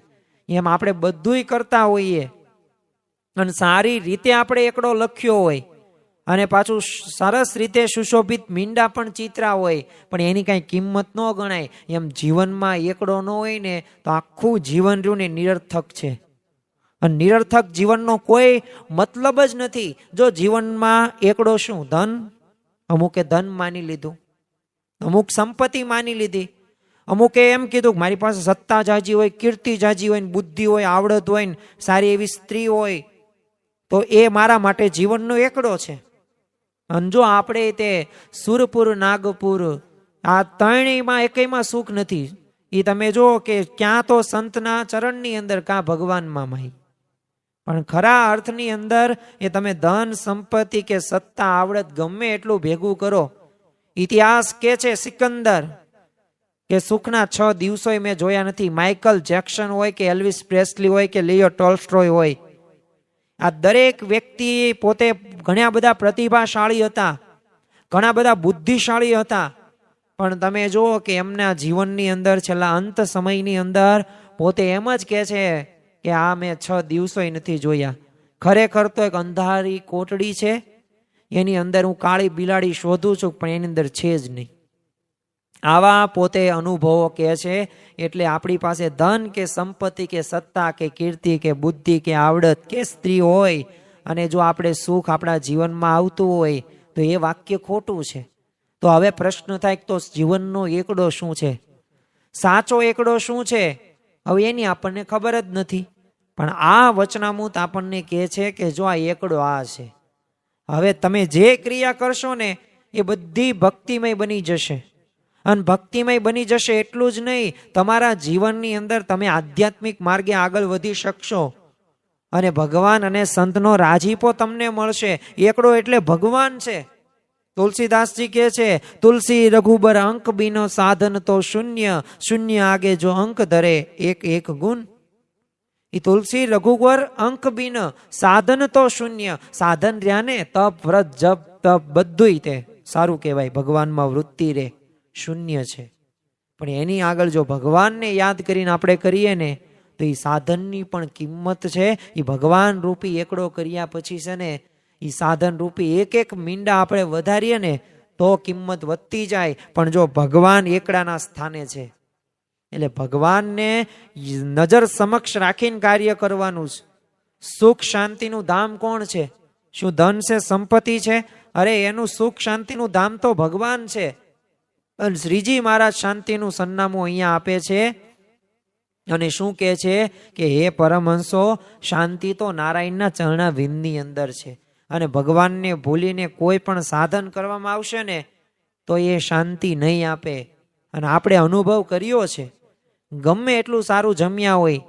એમ આપણે બધુંય કરતા હોઈએ અને સારી રીતે આપણે એકડો લખ્યો હોય અને પાછું સરસ રીતે સુશોભિત મીંડા પણ ચિત્રા હોય, પણ એની કાંઈ કિંમત ન ગણાય. એમ જીવનમાં એકડો ન હોય ને તો આખું જીવન રહ્યું ને નિરર્થક છે. અને નિરર્થક જીવનનો કોઈ મતલબ જ નથી. જો જીવનમાં એકડો શું? ધન. અમુકે ધન માની લીધું, અમુક સંપત્તિ માની લીધી, અમુકે એમ કીધું કે મારી પાસે સત્તા જાજી હોય, કીર્તિ જાજી હોય, બુદ્ધિ હોય, આવડત હોય, સારી એવી સ્ત્રી હોય, તો એ મારા માટે જીવનનો એકડો છે. અને જો આપણે તે સુરપુર, નાગપુર આ ત્રણેયમાં એકયમાં સુખ નથી. એ તમે જુઓ કે ક્યાં તો સંતના ચરણની અંદર, કાં ભગવાનમાં માય. પણ ખરા અર્થની અંદર એ તમે ધન સંપત્તિ કે સત્તા આવડત ગમે એટલું ભેગું કરો. ઇતિહાસ કે છે સિકંદર કે સુખના 6 દિવસો મેં જોયા નથી. માઇકલ જેક્સન હોય કે એલ્વિસ પ્રેસ્લી હોય કે લિયો ટોલ્સ્ટોય હોય, આ દરેક વ્યક્તિ પોતે ઘણા બધા પ્રતિભાશાળી હતા, ઘણા બધા બુદ્ધિશાળી હતા. પણ તમે જુઓ કે એમના જીવનની અંદર છેલ્લા અંત સમયની અંદર પોતે એમ જ કહે છે કે આ મેં 6 દિવસોય નથી જોયા. ખરેખર તો એક અંધારી કોટડી છે, એની અંદર હું કાળી બિલાડી શોધું છું, પણ એની અંદર છે જ નહીં. આવા પોતે અનુભવો કહે છે. એટલે આપણી પાસે ધન કે સંપત્તિ કે સત્તા કે કીર્તિ કે બુદ્ધિ કે આવડત કે સ્ત્રી હોય, અને જો આપણે સુખ આપણા જીવનમાં આવતું હોય તો એ વાક્ય ખોટું છે. તો હવે પ્રશ્ન થાય કે તો જીવનનો એકડો શું છે, સાચો એકડો શું છે? હવે એની આપણને ખબર જ નથી. પણ આ વચનામૃત આપણને કહે છે કે જો આ એકડો આ છે. હવે તમે જે ક્રિયા કરશો ને એ બધી ભક્તિમય બની જશે. અને ભક્તિમય બની જશે એટલું જ નહીં, તમારા જીવનની અંદર તમે આધ્યાત્મિક માર્ગે આગળ વધી શકશો અને ભગવાન અને સંતનો રાજીપો તમને મળશે. એકડો એટલે ભગવાન છે. તુલસીદાસજી કહે છે, તુલસી રઘુબર અંક બીનો સાધન તો શૂન્ય, શૂન્ય આગે જો અંક ધરે એક એક ગુણ. એ તુલસી રઘુબર અંક બીન, સાધન તો શૂન્ય. સાધન રહ્યા ને તપ વ્રત જપ તપ બધુંય તે સારું કહેવાય, ભગવાનમાં વૃત્તિ રે, શૂન્ય છે. પણ એની આગળ જો ભગવાનને યાદ કરીને આપણે કરીએ ને તો એ સાધનની પણ કિંમત છે. એ ભગવાન રૂપી એકડો કર્યા પછી છે ને એ સાધન રૂપી એક એક મીંડા આપણે વધારીએ ને તો કિંમત વધતી જાય. પણ જો ભગવાન એકડાના સ્થાને છે એટલે ભગવાનને નજર સમક્ષ રાખીને કાર્ય કરવાનું છે. સુખ શાંતિનું ધામ કોણ છે? શું ધન છે, સંપત્તિ છે? અરે એનું સુખ શાંતિનું ધામ તો ભગવાન છે. અને શ્રીજી મહારાજ શાંતિનું સરનામું અહીંયા આપે છે અને શું કહે છે કે હે પરમહંસો, શાંતિ તો નારાયણના ચરણાવિંદની અંદર છે. અને ભગવાનને ભૂલીને કોઈ પણ સાધન કરવામાં આવશે ને તો એ શાંતિ નહીં આપે. અને આપણે અનુભવ કર્યો છે, ગમે એટલું સારું જમ્યા હોય,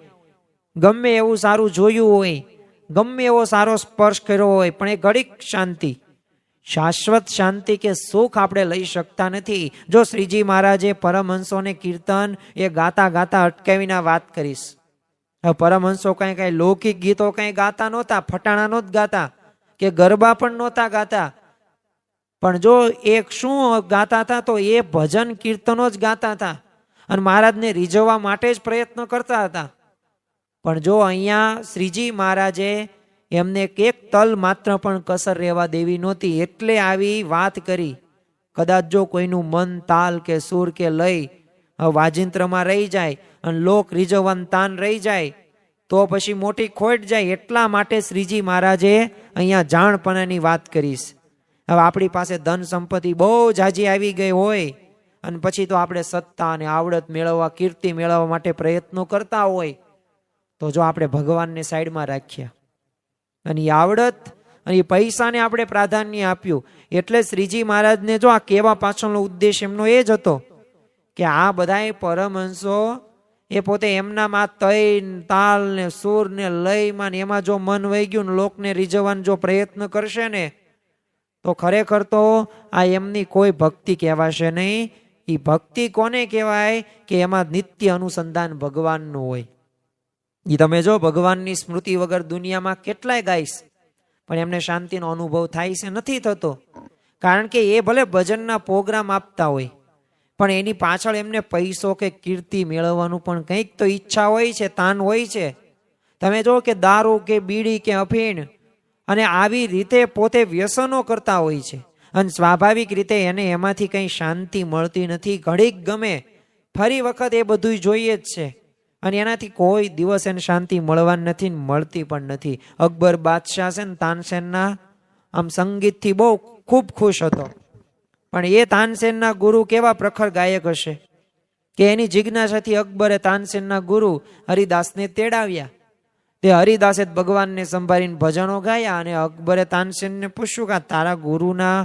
ગમે એવું સારું જોયું હોય, ગમે એવો સારો સ્પર્શ કર્યો હોય, પણ એ ઘડીક શાંતિ, શાશ્વત શાંતિ કે સુખ આપણે લઈ શકતા નથી. જો શ્રીજી મહારાજે પરમહંસોને કીર્તન એ ગાતા ગાતા અટકાવીને વાત કરીશ. હવે પરમહંસો કઈ લૌકિક ગીતો કઈ ગાતા નહોતા, ફટાણા નહોતા ગાતા કે ગરબા પણ નહોતા ગાતા. પણ જો એક શું ગાતા હતા તો એ ભજન કીર્તનો જ ગાતા હતા અને મહારાજને રીઝવવા માટે જ પ્રયત્ન કરતા હતા. પણ જો અહીંયા શ્રીજી મહારાજે એમને એક તલ માત્ર પણ કસર રહેવા દેવી નહોતી, એટલે આવી વાત કરી. કદાચ જો કોઈનું મન તાલ કે સુર કે લય વાજિંત્રમાં રહી જાય અને લોક રીઝવવાનું તાન રહી જાય તો પછી મોટી ખોટ જાય. એટલા માટે શ્રીજી મહારાજે અહીંયા જાણપણાની વાત કરીશ. હવે આપણી પાસે ધન સંપત્તિ બહુ જાજી આવી ગઈ હોય અને પછી તો આપણે સત્તા અને આવડત મેળવવા, કીર્તિ મેળવવા માટે પ્રયત્નો કરતા હોય તો જો આપણે ભગવાનને સાઈડમાં રાખ્યા અને એ આવડત અને એ પૈસાને આપણે પ્રાધાન્ય આપ્યું, એટલે શ્રીજી મહારાજને જો આ કહેવા પાછળનો ઉદ્દેશ એમનો એ જ હતો કે આ બધાય પરમહંસો એ પોતે એમનામાં તૈન તાલ ને સુર ને લયમાં ને એમાં જો મન વહી ગયું ને લોકને રીઝવવાનો જો પ્રયત્ન કરશે ને તો ખરેખર તો આ એમની કોઈ ભક્તિ કહેવાશે નહીં. એ ભક્તિ કોને કહેવાય કે એમાં નિત્ય અનુસંધાન ભગવાનનું હોય. એ તમે જો ભગવાનની સ્મૃતિ વગર દુનિયામાં કેટલાય ગાઈશ પણ એમને શાંતિનો અનુભવ થાય છે? નથી થતો. કારણ કે એ ભલે ભજનના પ્રોગ્રામ આપતા હોય પણ એની પાછળ એમને પૈસો કે કીર્તિ મેળવવાનું પણ કંઈક તો ઈચ્છા હોય છે, તાન હોય છે. તમે જો કે દારૂ કે બીડી કે અફીણ અને આવી રીતે પોતે વ્યસનો કરતા હોય છે અને સ્વાભાવિક રીતે એને એમાંથી કંઈ શાંતિ મળતી નથી. ઘડીક ગમે ફરી વખત એ બધું જોઈએ જ છે અને એનાથી કોઈ દિવસ એને શાંતિ મળવાની નથી, મળતી પણ નથી. અકબર બાદશાહ છે ને તાનસેનના આમ સંગીતથી બહુ ખૂબ ખુશ હતો, પણ એ તાનસેનના ગુરુ કેવા પ્રખર ગાયક હશે કે એની જિજ્ઞાસાથી અકબરે તાનસેનના ગુરુ હરિદાસને તેડાવ્યા. તે હરિદાસે ભગવાનને સંભાળીને ભજનો ગાયા અને અકબરે તાનસેનને પૂછ્યું કે તારા ગુરુના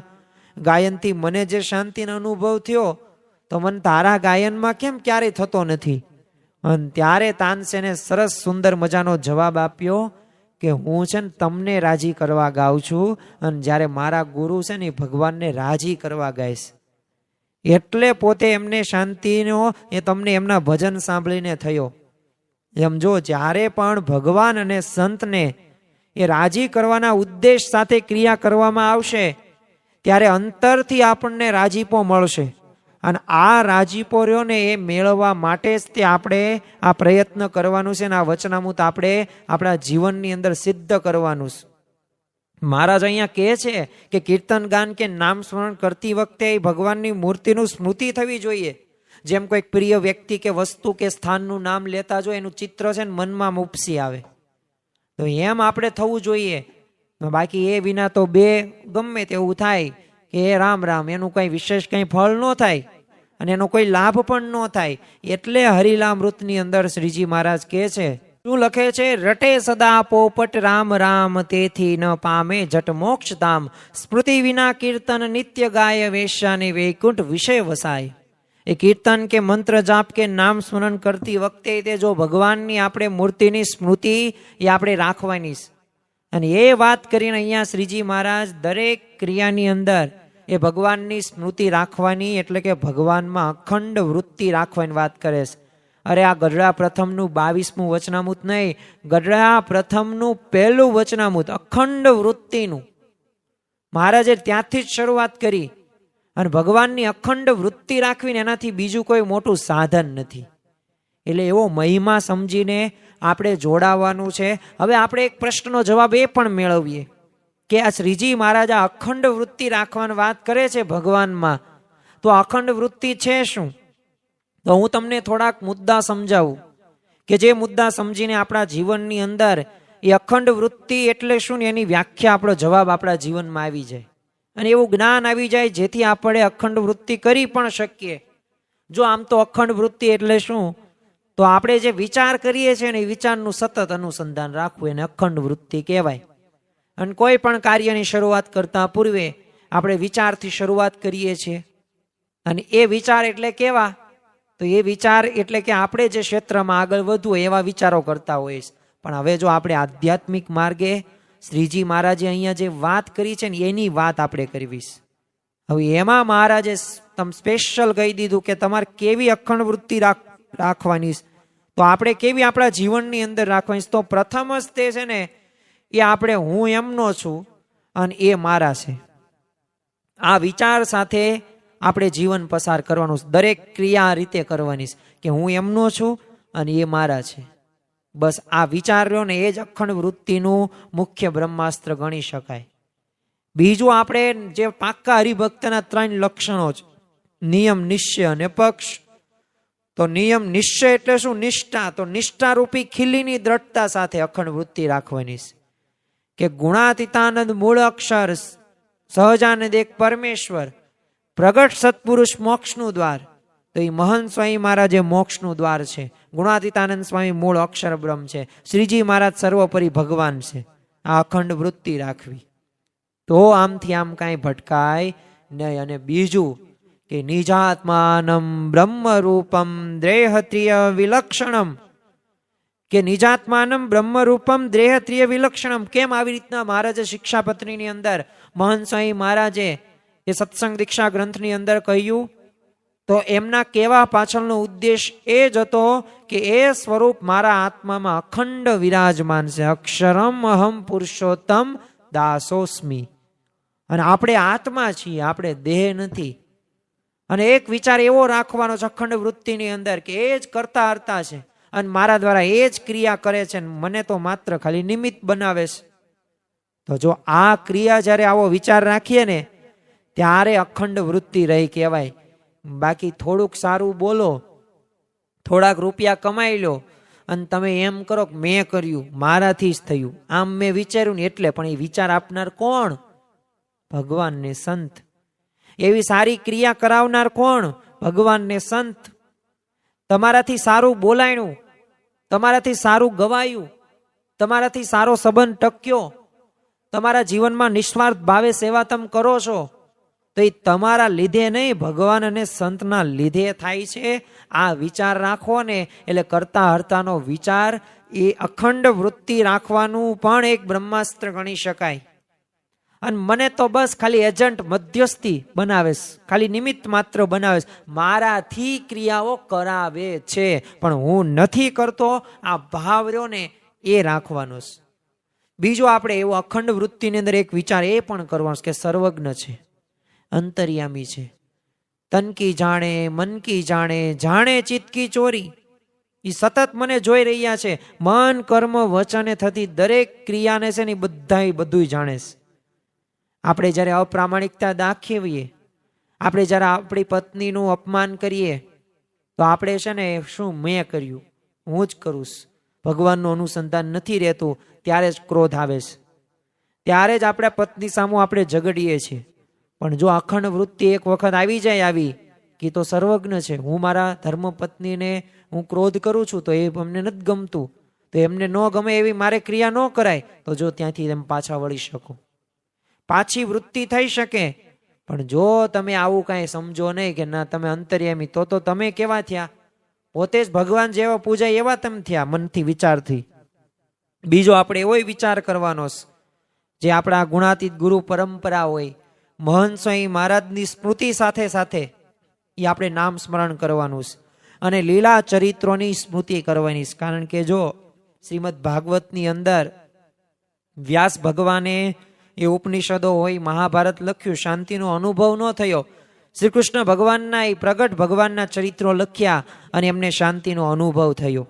ગાયનથી મને જે શાંતિનો અનુભવ થયો તો મને તારા ગાયનમાં કેમ ક્યારેય થતો નથી? અને ત્યારે તાનસેને સરસ સુંદર મજાનો જવાબ આપ્યો કે હું છે ને તમને રાજી કરવા ગાઉં છું, અને જ્યારે મારા ગુરુ છે ને ભગવાનને રાજી કરવા ગાઈશ. એટલે પોતે એમને શાંતિનો એ તમને એમના ભજન સાંભળીને થયો. એમ જો જ્યારે પણ ભગવાન અને સંતને એ રાજી કરવાના ઉદ્દેશ સાથે ક્રિયા કરવામાં આવશે ત્યારે અંતરથી આપણને રાજીપો મળશે. અને આ રાજીપો રહ્યો ને એ મેળવવા માટે જ તે આપણે આ પ્રયત્ન કરવાનું છે ને આ વચનામૃત આપણે આપણા જીવનની અંદર સિદ્ધ કરવાનું છે. મહારાજ અહીંયા કહે છે કે કીર્તન ગાન કે નામ સ્મરણ કરતી વખતે ભગવાનની મૂર્તિનું સ્મૃતિ થવી જોઈએ. જેમ કોઈક પ્રિય વ્યક્તિ કે વસ્તુ કે સ્થાનનું નામ લેતા જો એનું ચિત્ર છે ને મનમાં ઉપસી આવે, તો એમ આપણે થવું જોઈએ. બાકી એ વિના તો બે ગમે તેવું થાય કે એ રામ રામ, એનું કંઈ વિશેષ કંઈ ફળ ન થાય અને એનો કોઈ લાભ પણ ન થાય. એટલે હરિલામૃતની અંદર શ્રીજી મહારાજ કહે છે, શું લખે છે? રટે સદા પોપટ રામ રામ, તેથી ન પામે જટ મોક્ષ ધામ. સ્મૃતિ વિના કીર્તન નિત્ય ગાય, વેશ્યાને વૈકુંઠ વિષય વસાય. એ કીર્તન કે મંત્ર જાપ કે નામ સ્મરણ કરતી વખતે તે જો ભગવાનની આપણે મૂર્તિની સ્મૃતિ એ આપણે રાખવાની છે. અને એ વાત કરીને અહીંયા શ્રીજી મહારાજ દરેક ક્રિયાની અંદર એ ભગવાનની સ્મૃતિ રાખવાની, એટલે કે ભગવાનમાં અખંડ વૃત્તિ રાખવાની વાત કરે છે. અરે આ ગઢડા પ્રથમનું 22મું વચનામૃત નહીં, ગઢડા પ્રથમનું પહેલું વચનામૃત અખંડ વૃત્તિનું મહારાજે ત્યાંથી જ શરૂઆત કરી. અને ભગવાનની અખંડ વૃત્તિ રાખવીને એનાથી બીજું કોઈ મોટું સાધન નથી. એટલે એવો મહિમા સમજીને આપણે જોડાવાનું છે. હવે આપણે એક પ્રશ્નનો જવાબ એ પણ મેળવીએ કે આ શ્રીજી મહારાજ આ અખંડ વૃત્તિ રાખવાની વાત કરે છે ભગવાનમાં, તો અખંડ વૃત્તિ છે શું? તો હું તમને થોડાક મુદ્દા સમજાવું કે જે મુદ્દા સમજીને આપણા જીવનની અંદર એ અખંડ વૃત્તિ એટલે શું ને એની વ્યાખ્યા, આપણો જવાબ આપણા જીવનમાં આવી જાય અને એવું જ્ઞાન આવી જાય જેથી આપણે અખંડ વૃત્તિ કરી પણ શકીએ. જો આમ તો અખંડ વૃત્તિ એટલે શું? તો આપણે જે વિચાર કરીએ છીએ ને એ વિચારનું સતત અનુસંધાન રાખવું એને અખંડ વૃત્તિ કહેવાય. અને કોઈ પણ કાર્યની શરૂઆત કરતા પૂર્વે આપણે વિચારથી શરૂઆત કરીએ છીએ. અને એ વિચાર એટલે કેવા? તો એ વિચાર એટલે કે આપણે જે ક્ષેત્રમાં આગળ વધવું એવા વિચારો કરતા હોઈએ. પણ હવે જો આપણે આધ્યાત્મિક માર્ગે શ્રીજી મહારાજે અહીંયા જે વાત કરી છે ને એની વાત આપણે કરવી. હવે એમાં મહારાજે તમે સ્પેશિયલ કહી દીધું કે તમારે કેવી અખંડ વૃત્તિ રાખવાની, તો આપણે કેવી આપણા જીવનની અંદર રાખવાની. તો પ્રથમ જ તે છે ને એ આપણે હું એમનો છું અને એ મારા છે, આ વિચાર સાથે આપણે જીવન પસાર કરવાનું. દરેક ક્રિયા આ રીતે કરવાની કે હું એમનો છું અને એ મારા છે. બસ આ વિચાર રહ્યો ને એ જ અખંડ વૃત્તિનું મુખ્ય બ્રહ્માસ્ત્ર ગણી શકાય. બીજું આપણે જે પાક્કા હરિભક્તના 3 લક્ષણો છે, નિયમ, નિશ્ચય અને પક્ષ. તો નિયમ નિશ્ચય એટલે શું? નિષ્ઠા. તો નિષ્ઠા રૂપી ખીલીની દ્રઢતા સાથે અખંડ વૃત્તિ રાખવાની કે ગુણાતીતાનંદ મૂળ અક્ષર, સહજાનંદ એક પરમેશ્વર, પ્રગટ સત્પુરુષ મોક્ષનું દ્વાર. તો એ મહંત સ્વામી મહારાજ એ મોક્ષનું દ્વાર છે. ગુણાતીતાનંદ સ્વામી મૂળ અક્ષર બ્રહ્મ છે. શ્રીજી મહારાજ સર્વોપરી ભગવાન છે. આ અખંડ વૃત્તિ રાખવી તો આમથી આમ કાંઈ ભટકાય નહીં. અને બીજું કે નિજાત્માનમ બ્રહ્મ રૂપમ દ્રેહત્રિય વિલક્ષણમ, કે નિજાત્માનમ બ્રહ્મ રૂપમ દ્રેહત્રિય વિલક્ષણમ. કેમ આવી રીતના મહારાજે શિક્ષાપત્રીની અંદર મહંત સ્વામી મહારાજે એ સત્સંગ દીક્ષા ગ્રંથની અંદર કહ્યું, તો એમના કહેવા પાછળનો ઉદ્દેશ એ જ હતો કે એ સ્વરૂપ મારા આત્મામાં અખંડ વિરાજમાન છે. અક્ષરમ અહમ પુરુષોત્તમ દાસોસ્મી. અને આપણે આત્મા છીએ, આપણે દેહ નથી. અને એક વિચાર એવો રાખવાનો છે અખંડ વૃત્તિની અંદર કે એ જ કરતા હરતા છે અને મારા દ્વારા એ જ ક્રિયા કરે છે, મને તો માત્ર ખાલી નિમિત્ત બનાવે છે. તો જો આ ક્રિયા જ્યારે આવો વિચાર રાખીએ ને ત્યારે અખંડ વૃત્તિ રહી કહેવાય. બાકી થોડુંક સારું બોલો, થોડાક રૂપિયા કમાઈ લો અને તમે એમ કરો કે મેં કર્યું, મારાથી જ થયું, આમ મેં વિચાર્યું ને એટલે. પણ એ વિચાર આપનાર કોણ? ભગવાન ને સંત. એવી સારી ક્રિયા કરાવનાર કોણ? ભગવાન ને સંત. તમારાથી સારું બોલાયણું, તમારાથી સારું ગવાયું, તમારાથી સારો સંબંધ ટક્યો, તમારા જીવનમાં નિસ્વાર્થ ભાવે સેવા તમે કરો છો, તો એ તમારા લીધે નહીં, ભગવાન અને સંતના લીધે થાય છે. આ વિચાર રાખો ને, એટલે કરતા હરતાનો વિચાર એ અખંડ વૃત્તિ રાખવાનું પણ એક બ્રહ્માસ્ત્ર ગણી શકાય. અને મને તો બસ ખાલી એજન્ટ મધ્યસ્થી બનાવે, ખાલી નિમિત્ત માત્ર બનાવે, મારાથી ક્રિયાઓ કરાવે છે, પણ હું નથી કરતો. આ ભાવ રહ્યો ને એ રાખવાનો છે. બીજો આપણે એવો અખંડ વૃત્તિની અંદર એક વિચાર એ પણ કરવાનો કે સર્વજ્ઞ છે, અંતર્યામી છે, તન કી જાણે મન કી જાણે, જાણે ચિત્ત કી ચોરી. એ સતત મને જોઈ રહ્યા છે. મન કર્મ વચને થતી દરેક ક્રિયાને છે ને બધું જાણે છે. આપણે જ્યારે અપ્રામાણિકતા દાખવીએ, આપણે જ્યારે આપણી પત્નીનું અપમાન કરીએ, તો આપણે છે ને શું મેં કર્યું, હું જ કરું, ભગવાનનું અનુસંધાન નથી રહેતું, ત્યારે જ ક્રોધ આવે છે, ત્યારે જ આપણે પત્ની સામું આપણે ઝઘડીએ છીએ. પણ જો અખંડ વૃત્તિ એક વખત આવી જાય, આવી કે તો સર્વજ્ઞ છે, હું મારા ધર્મપત્નીને હું ક્રોધ કરું છું તો એ અમને નથી ગમતું, તો એમને ન ગમે એવી મારે ક્રિયા ન કરાય, તો જો ત્યાંથી તમે પાછા વળી શકો, પાછી વૃત્તિ થઈ શકે. પણ જો તમે આવું કાંઈ સમજો નહીં કે ના તમે અંતર્યામી, તો તમે કેવા થયા? પોતે જ ભગવાન જેવા પૂજાય એવા તમે થયા મનથી, વિચારથી. બીજો આપણે એવો વિચાર કરવાનો જે આપણા ગુણાતીત ગુરુ પરંપરા હોય, મહંત સ્વામી મહારાજની સ્મૃતિ સાથે સાથે એ આપણે નામ સ્મરણ કરવાનું છે અને લીલા ચરિત્રોની સ્મૃતિ કરવાની છે. કારણ કે જો શ્રીમદ ભાગવતની અંદર વ્યાસ ભગવાને એ ઉપનિષદો હોય, મહાભારત લખ્યું, શાંતિનો અનુભવ ન થયો. શ્રી કૃષ્ણ ભગવાનના એ પ્રગટ ભગવાનના ચરિત્રો લખ્યા અને એમને શાંતિનો અનુભવ થયો.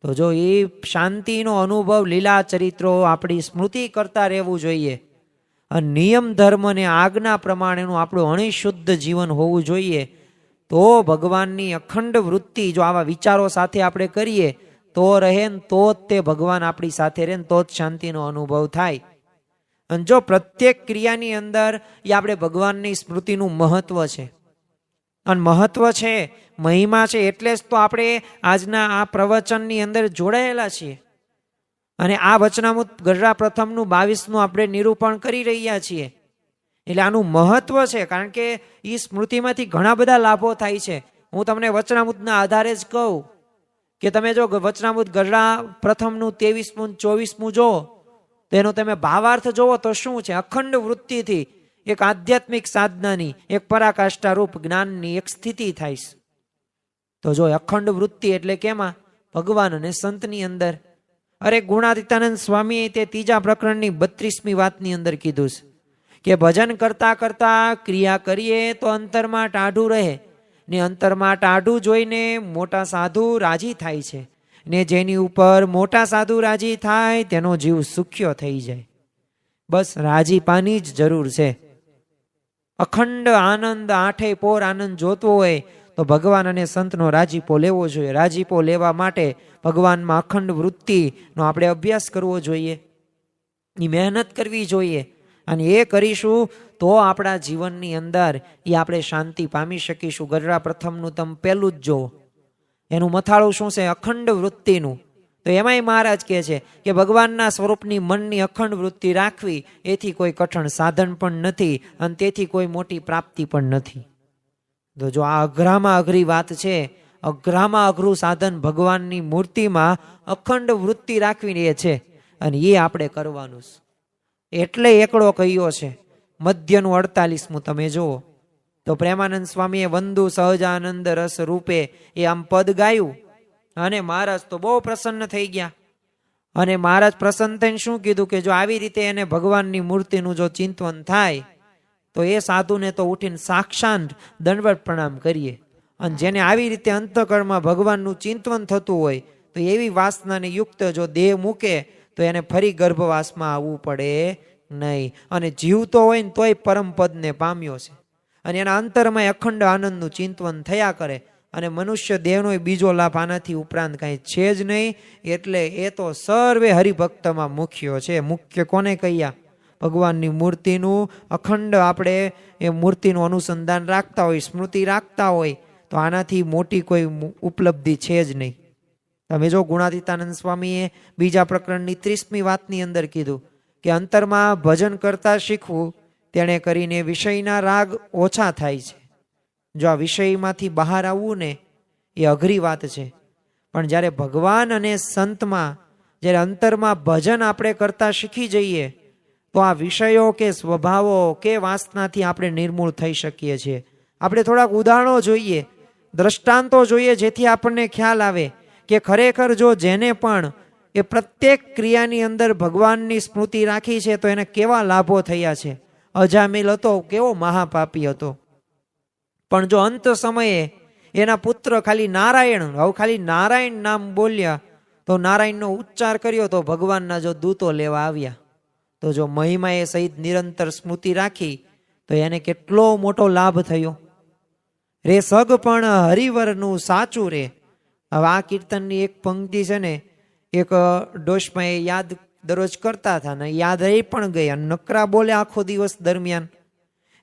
તો જો એ શાંતિનો અનુભવ, લીલા ચરિત્રો આપણી સ્મૃતિ કરતા રહેવું જોઈએ. અને નિયમ ધર્મ અને આજ્ઞા પ્રમાણેનું આપણું અણિશુદ્ધ જીવન હોવું જોઈએ. તો ભગવાનની અખંડ વૃત્તિ જો આવા વિચારો સાથે આપણે કરીએ તો રહે, તો જ તે ભગવાન આપણી સાથે રહે, તો જ શાંતિનો અનુભવ થાય. અને જો પ્રત્યેક ક્રિયાની અંદર એ આપણે ભગવાનની સ્મૃતિનું મહત્વ છે, અને મહત્વ છે, મહિમા છે, એટલે જ તો આપણે આજના આ પ્રવચનની અંદર જોડાયેલા છીએ અને આ વચનામૃત ગઢડા પ્રથમનું 22નું આપણે નિરૂપણ કરી રહ્યા છીએ. એટલે આનું મહત્વ છે, કારણ કે એ સ્મૃતિમાંથી ઘણા બધા લાભો થાય છે. હું તમને વચનામૃતના આધારે જ કહું કે તમે જો વચનામૃત ગઢડા પ્રથમનું 23મું 24મું જો, તો એનો તમે ભાવાર્થ જોવો તો શું છે? અખંડ વૃત્તિથી એક આધ્યાત્મિક સાધનાની, એક પરાકાષ્ઠા રૂપ જ્ઞાનની એક સ્થિતિ થાય છે. તો જો અખંડ વૃત્તિ એટલે કેમાં? ભગવાન અને સંતની અંદર. અરે ગુણાતીતાનંદ સ્વામીએ તે 3જા પ્રકરણની 32મી વાતની અંદર કીધું છે કે ભજન કરતા કરતા ક્રિયા કરીએ તો અંતરમાં ટાઢું રહે ને અંતરમાં ટાઢું જોઈને મોટા સાધુ રાજી થાય છે ને જેની ઉપર મોટા સાધુ રાજી થાય તેનો જીવ સુખ્યો થઈ જાય. બસ રાજીપાની જ જરૂર છે. અખંડ આનંદ, આઠે પોર આનંદ જોતો હોય તો ભગવાન અને સંતનો રાજીપો લેવો જોઈએ. રાજીપો લેવા માટે ભગવાનમાં અખંડ વૃત્તિનો આપણે અભ્યાસ કરવો જોઈએ, એ મહેનત કરવી જોઈએ. અને એ કરીશું તો આપણા જીવનની અંદર એ આપણે શાંતિ પામી શકીશું. ગઢડા પ્રથમનું તમે પહેલું જ જુઓ, એનું મથાળું શું છે? અખંડ વૃત્તિનું. તો એમાંય મહારાજ કહે છે કે ભગવાનના સ્વરૂપની મનની અખંડ વૃત્તિ રાખવી એથી કોઈ કઠણ સાધન પણ નથી અને તેથી કોઈ મોટી પ્રાપ્તિ પણ નથી. તો જો આ અઘરામાં અઘરી વાત છે, અઘરામાં અઘરું સાધન ભગવાનની મૂર્તિમાં અખંડ વૃત્તિ રાખવી એ છે અને એ આપણે કરવાનું છે. એટલે એકડો કહ્યો છે મધ્યનું 48મું તમે જુઓ તો પ્રેમાનંદ સ્વામીએ વંદુ સહજાનંદ રસ રૂપે એ આમ પદ ગાયું અને મહારાજ તો બહુ પ્રસન્ન થઈ ગયા. અને મહારાજ પ્રસન્ન થઈને શું કીધું કે જો આવી રીતે એને ભગવાનની મૂર્તિનું જો ચિંતન થાય તો એ સાધુને તો ઉઠીને સાક્ષાત દંડવત પ્રણામ કરીએ. અને જેને આવી રીતે અંતઃકરણમાં ભગવાનનું ચિંતન થતું હોય તો એવી વાસનાને યુક્ત જો દેહ મૂકે તો એને ફરી ગર્ભવાસમાં આવવું પડે નહીં. અને જીવતો હોય ને તોય પરમ પદને પામ્યો છે અને એના અંતરમાં અખંડ આનંદનું ચિંતન થયા કરે. અને મનુષ્ય દેહનો બીજો લાભ આનાથી ઉપરાંત કાંઈ છે જ નહીં. એટલે એ તો સર્વે હરિભક્તમાં મુખ્ય છે. મુખ્ય કોને કહીયા? ભગવાનની મૂર્તિનું અખંડ આપણે એ મૂર્તિનું અનુસંધાન રાખતા હોય, સ્મૃતિ રાખતા હોય તો આનાથી મોટી કોઈ ઉપલબ્ધિ છે જ નહીં. તમે જો ગુણાતીતાનંદ સ્વામીએ 2જા પ્રકરણની 30મી વાતની અંદર કીધું કે અંતરમાં ભજન કરતા શીખવું તેણે કરીને વિષયના રાગ ઓછા થાય છે. જો આ વિષયમાંથી બહાર આવવું ને એ અઘરી વાત છે, પણ જ્યારે ભગવાન અને સંતમાં જ્યારે અંતરમાં ભજન આપણે કરતા શીખી જઈએ તો આ વિષયો કે સ્વભાવો કે વાસનાથી આપણે નિર્મૂળ થઈ શકીએ છીએ. આપણે થોડાક ઉદાહરણો જોઈએ, દ્રષ્ટાંતો જોઈએ, જેથી આપણને ખ્યાલ આવે કે ખરેખર જો જેને પણ એ પ્રત્યેક ક્રિયાની અંદર ભગવાનની સ્મૃતિ રાખી છે તો એને કેવા લાભો થયા છે. અજામિલ હતો, કેવો મહાપાપી હતો, પણ જો અંત સમયે એના પુત્ર ખાલી નારાયણ નામ બોલ્યા તો નારાયણનો ઉચ્ચાર કર્યો તો ભગવાનના જો દૂતો લેવા આવ્યા. તો જો મહિમાએ સહિત નિરંતર સ્મૃતિ રાખી તો એને કેટલો મોટો લાભ થયો. રે સગ પણ હરિવરનું સાચું રે. હવે આ કીર્તનની એક પંક્તિ છે ને, એક ડોશમાં યાદ દરરોજ કરતા હતા ને યાદ રહી પણ ગઈ અને નકરા બોલે આખો દિવસ દરમિયાન.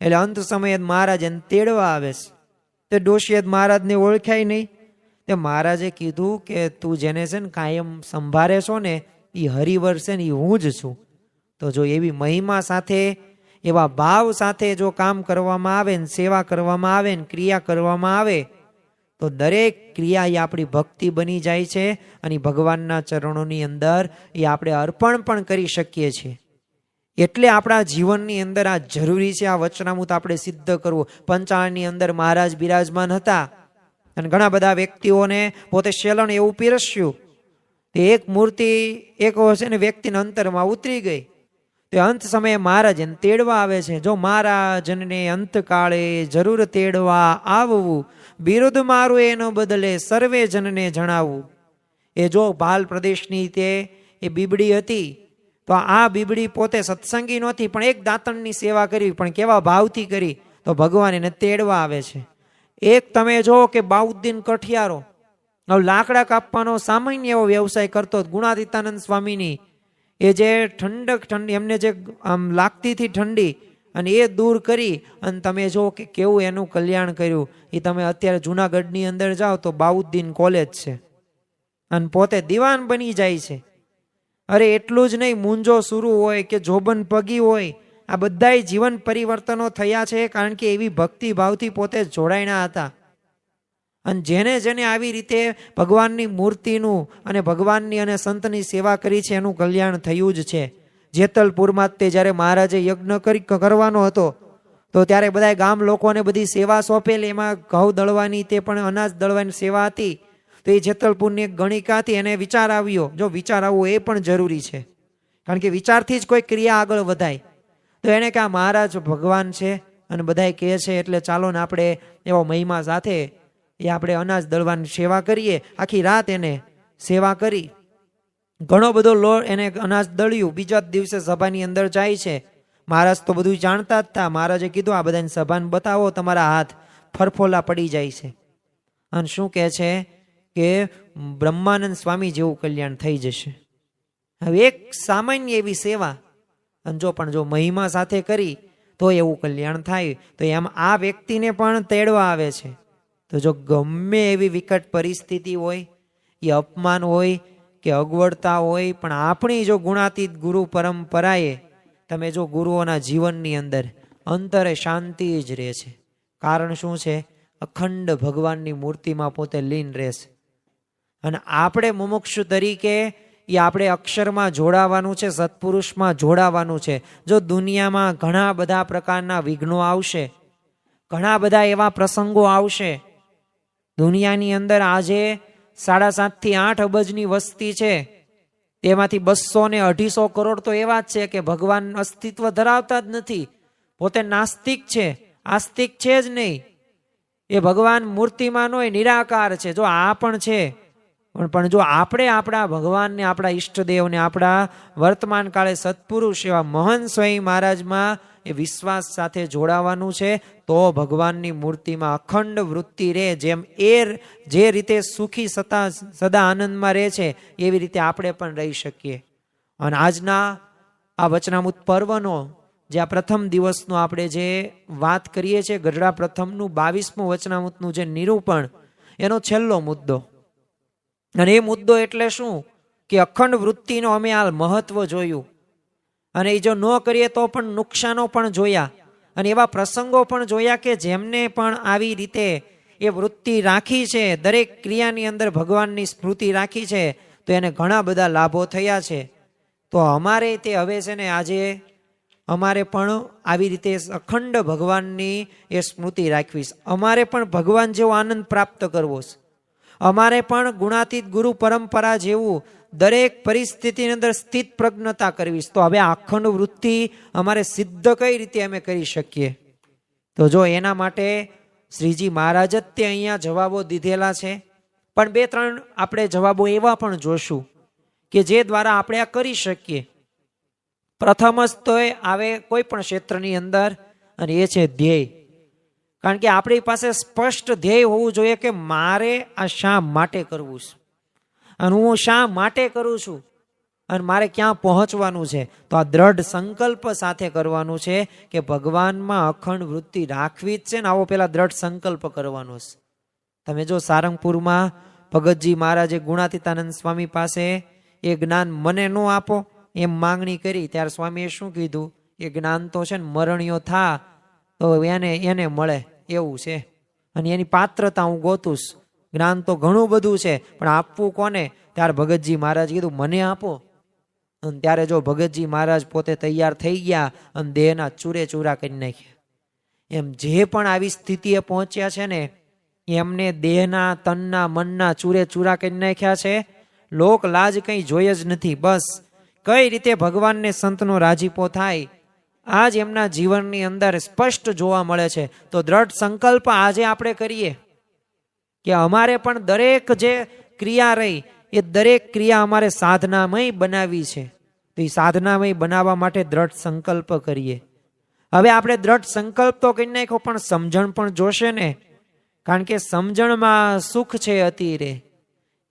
એટલે અંત સમયે મહારાજ એને તેડવા આવે છે. તે ડોશીએ મહારાજને ઓળખાય નહીં. તે મહારાજે કીધું કે તું જેને છે ને કાયમ સંભાળે છો ને એ હરિવર છે ને એ હું જ છું. તો જો એવી મહિમા સાથે એવા ભાવ સાથે જો કામ કરવામાં આવે ને સેવા કરવામાં આવે ને ક્રિયા કરવામાં આવે તો દરેક ક્રિયા એ આપણી ભક્તિ બની જાય છે અને ભગવાનના ચરણોની અંદર એ આપણે અર્પણ પણ કરી શકીએ છીએ. એટલે આપણા જીવનની અંદર આ જરૂરી છે, આ વચનામૃત આપણે સિદ્ધ કરવું. પંચાળની અંદર મહારાજ બિરાજમાન હતા અને ઘણા બધા વ્યક્તિઓને પોતે શેલણ એવું પીરસ્યું. તે એક મૂર્તિ એક છે ને વ્યક્તિના અંતરમાં ઉતરી ગઈ. તે અંત સમયે મહારાજ એને તેડવા આવે છે. જો મહારાજને અંતકાળે જરૂર તેડવા આવવું, બિરુદ મારું એનો બદલે સર્વે જનને જણાવવું. એ જો ભાલ પ્રદેશની તે એ બીબડી હતી તો આ બીબડી પોતે સત્સંગી નહોતી, પણ એક દાંતણની સેવા કરી, પણ કેવા ભાવથી કરી તો ભગવાન એને તેડવા આવે છે. એક તમે જો કે બાઉદ્દીન કઠિયારો લાકડા કાપવાનો સામાન્ય એવો વ્યવસાય કરતો, ગુણાતીતાનંદ સ્વામીની એ જે ઠંડી એમને જે આમ લાગતી હતી ઠંડી અને એ દૂર કરી અને તમે જો કે કેવું એનું કલ્યાણ કર્યું. એ તમે અત્યારે જુનાગઢની અંદર જાઓ તો બાઉદ્દીન કોલેજ છે અને પોતે દિવાન બની જાય છે. અરે એટલું જ નહીં, મૂંજો સુરુ હોય કે જોબન પગી હોય, આ બધાય જીવન પરિવર્તનો થયા છે કારણ કે એવી ભક્તિ ભાવથી પોતે જોડાયેલા હતા. અને જેને જેને આવી રીતે ભગવાનની મૂર્તિનું અને ભગવાનની અને સંતની સેવા કરી છે એનું કલ્યાણ થયું જ છે. જેતલપુરમાં તે જ્યારે મહારાજે યજ્ઞ કરવાનો હતો તો ત્યારે બધા ગામ લોકોને બધી સેવા સોંપેલી. એમાં ઘઉં દળવાની તે પણ અનાજ દળવાની સેવા હતી. તો એ જેતલપુરની એક ગણિકા હતી, એને વિચાર આવ્યો. જો વિચાર આવવો એ પણ જરૂરી છે કારણ કે વિચારથી જ કોઈ ક્રિયા આગળ વધાય. તો એને કે આ મહારાજ ભગવાન છે અને બધાય કહે છે એટલે ચાલો ને આપણે એવો મહિમા સાથે એ આપણે અનાજ દળવાની સેવા કરીએ. આખી રાત એને સેવા કરી, ઘણો બધો લોટ એને અનાજ દળ્યું. બીજા દિવસે સભાની અંદર જાય છે. મહારાજ તો બધું જાણતા જ હતા. મહારાજે કીધું આ બધાને સભાને બતાવો, તમારા હાથ ફરફોલા પડી જાય છે. અને શું કહે છે કે બ્રહ્માનંદ સ્વામી જેવું કલ્યાણ થઈ જશે. હવે એક સામાન્ય એવી સેવા અને જો મહિમા સાથે કરી તો એવું કલ્યાણ થાય. તો એમ આ વ્યક્તિને પણ તેડવા આવે છે. તો જો ગમે એવી વિકટ પરિસ્થિતિ હોય, એ અપમાન હોય કે અગવડતા હોય, પણ આપણી જો ગુણાતીત ગુરુ પરંપરાએ તમે જો ગુરુઓના જીવનની અંદર અંતરે શાંતિ જ રહે છે. કારણ શું છે? અખંડ ભગવાનની મૂર્તિમાં પોતે લીન રહેશે. અને આપણે મુમુક્ષુ તરીકે એ આપણે અક્ષરમાં જોડાવાનું છે, સત્પુરુષમાં જોડાવાનું છે. જો દુનિયામાં ઘણા બધા પ્રકારના વિઘ્નો આવશે, ઘણા બધા એવા પ્રસંગો આવશે. દુનિયાની અંદર આજે 7.5 થી 8 અબજની વસ્તી છે, તેમાંથી 200 ને 250 કરોડ તો એવા જ છે કે ભગવાન અસ્તિત્વ ધરાવતા જ નથી, પોતે નાસ્તિક છે, આસ્તિક છે જ નહીં. એ ભગવાન મૂર્તિમાં હોય, નિરાકાર છે. જો આ પણ છે, પણ જો આપણે આપણા ભગવાનને, આપણા ઈષ્ટદેવને, આપણા વર્તમાન કાળે સત્પુરુષ એવા મહંત સ્વામી મહારાજમાં એ વિશ્વાસ સાથે જોડાવાનું છે તો ભગવાનની મૂર્તિમાં અખંડ વૃત્તિ રહે. જેમ એ જે રીતે સુખી સદા આનંદમાં રહે છે એવી રીતે આપણે પણ રહી શકીએ. અને આજના આ વચનામૃત પર્વનો જે આ પ્રથમ દિવસનો આપણે જે વાત કરીએ છીએ, ગઢડા પ્રથમનું 22મું વચનામૃતનું જે નિરૂપણ, એનો છેલ્લો મુદ્દો. અને એ મુદ્દો એટલે શું કે અખંડ વૃત્તિનો અમે આ મહત્વ જોયું. અને એ જો ન કરીએ તો પણ નુકસાનો પણ જોયા. અને એવા પ્રસંગો પણ જોયા કે જેમને પણ આવી રીતે એ વૃત્તિ રાખી છે, દરેક ક્રિયાની અંદર ભગવાનની સ્મૃતિ રાખી છે, તો એને ઘણા બધા લાભો થયા છે. તો અમારે તે હવે છે ને આજે અમારે પણ આવી રીતે અખંડ ભગવાનની એ સ્મૃતિ રાખવી છે. અમારે પણ ભગવાન જેવો આનંદ પ્રાપ્ત કરવો છે. અમારે પણ ગુણાતીત ગુરુ પરંપરા જેવું દરેક પરિસ્થિતિની અંદર સ્થિત પ્રજ્ઞતા કરવી છે. તો હવે અખંડ વૃત્તિ અમારે સિદ્ધ કઈ રીતે અમે કરી શકીએ? તો જો એના માટે શ્રીજી મહારાજ જ તે અહીંયા જવાબો દીધેલા છે. પણ 2-3 આપણે જવાબો એવા પણ જોશું કે જે દ્વારા આપણે આ કરી શકીએ. પ્રથમ જ તો આવે કોઈ પણ ક્ષેત્રની અંદર, અને એ છે ધ્યેય. કારણ કે આપણી પાસે સ્પષ્ટ ધ્યેય હોવું જોઈએ કે મારે આ શા માટે કરવું છે, અને હું શા માટે કરું છું, અને મારે ક્યાં પહોંચવાનું છે. તો આ દ્રઢ સંકલ્પ સાથે કરવાનું છે કે ભગવાનમાં અખંડ વૃત્તિ રાખવી જ છે ને. આવો પેલા દ્રઢ સંકલ્પ કરવાનો છે. તમે જો સારંગપુરમાં ભગતજી મહારાજે ગુણાતીતાનંદ સ્વામી પાસે એ જ્ઞાન મને ન આપો એમ માંગણી કરી, ત્યારે સ્વામીએ શું કીધું? એ જ્ઞાન તો છે ને મરણીયો થા તો એને મળે એવું છે, અને એની પાત્રતા હું ગોતુંશ. જ્ઞાન તો ઘણું બધું છે, પણ આપવું કોને? ત્યારે ભગતજી મહારાજ કીધું મને આપો. અને ત્યારે જો ભગતજી મહારાજ પોતે તૈયાર થઈ ગયા અને દેહના ચૂરે ચૂરા કરી નાખ્યા. એમ જે પણ આવી સ્થિતિએ પહોંચ્યા છે ને, એમને દેહના, તનના, મનના ચૂરે ચૂરા કરી નાખ્યા છે. લોક લાજ કંઈ જોઈ જ નથી. બસ કઈ રીતે ભગવાનને સંતનો રાજીપો થાય આજ એમના જીવનની અંદર સ્પષ્ટ જોવા મળે છે. તો દ્રઢ સંકલ્પ આજે આપણે કરીએ કે અમારે પણ દરેક જે ક્રિયા રહી એ દરેક ક્રિયા અમારે સાધનામય બનાવી છે. તો એ સાધનામય બનાવવા માટે દ્રઢ સંકલ્પ કરીએ. હવે આપણે દ્રઢ સંકલ્પ તો કરી નાખ્યો, પણ સમજણ પણ જોશે ને. કારણ કે સમજણમાં સુખ છે અતિરે.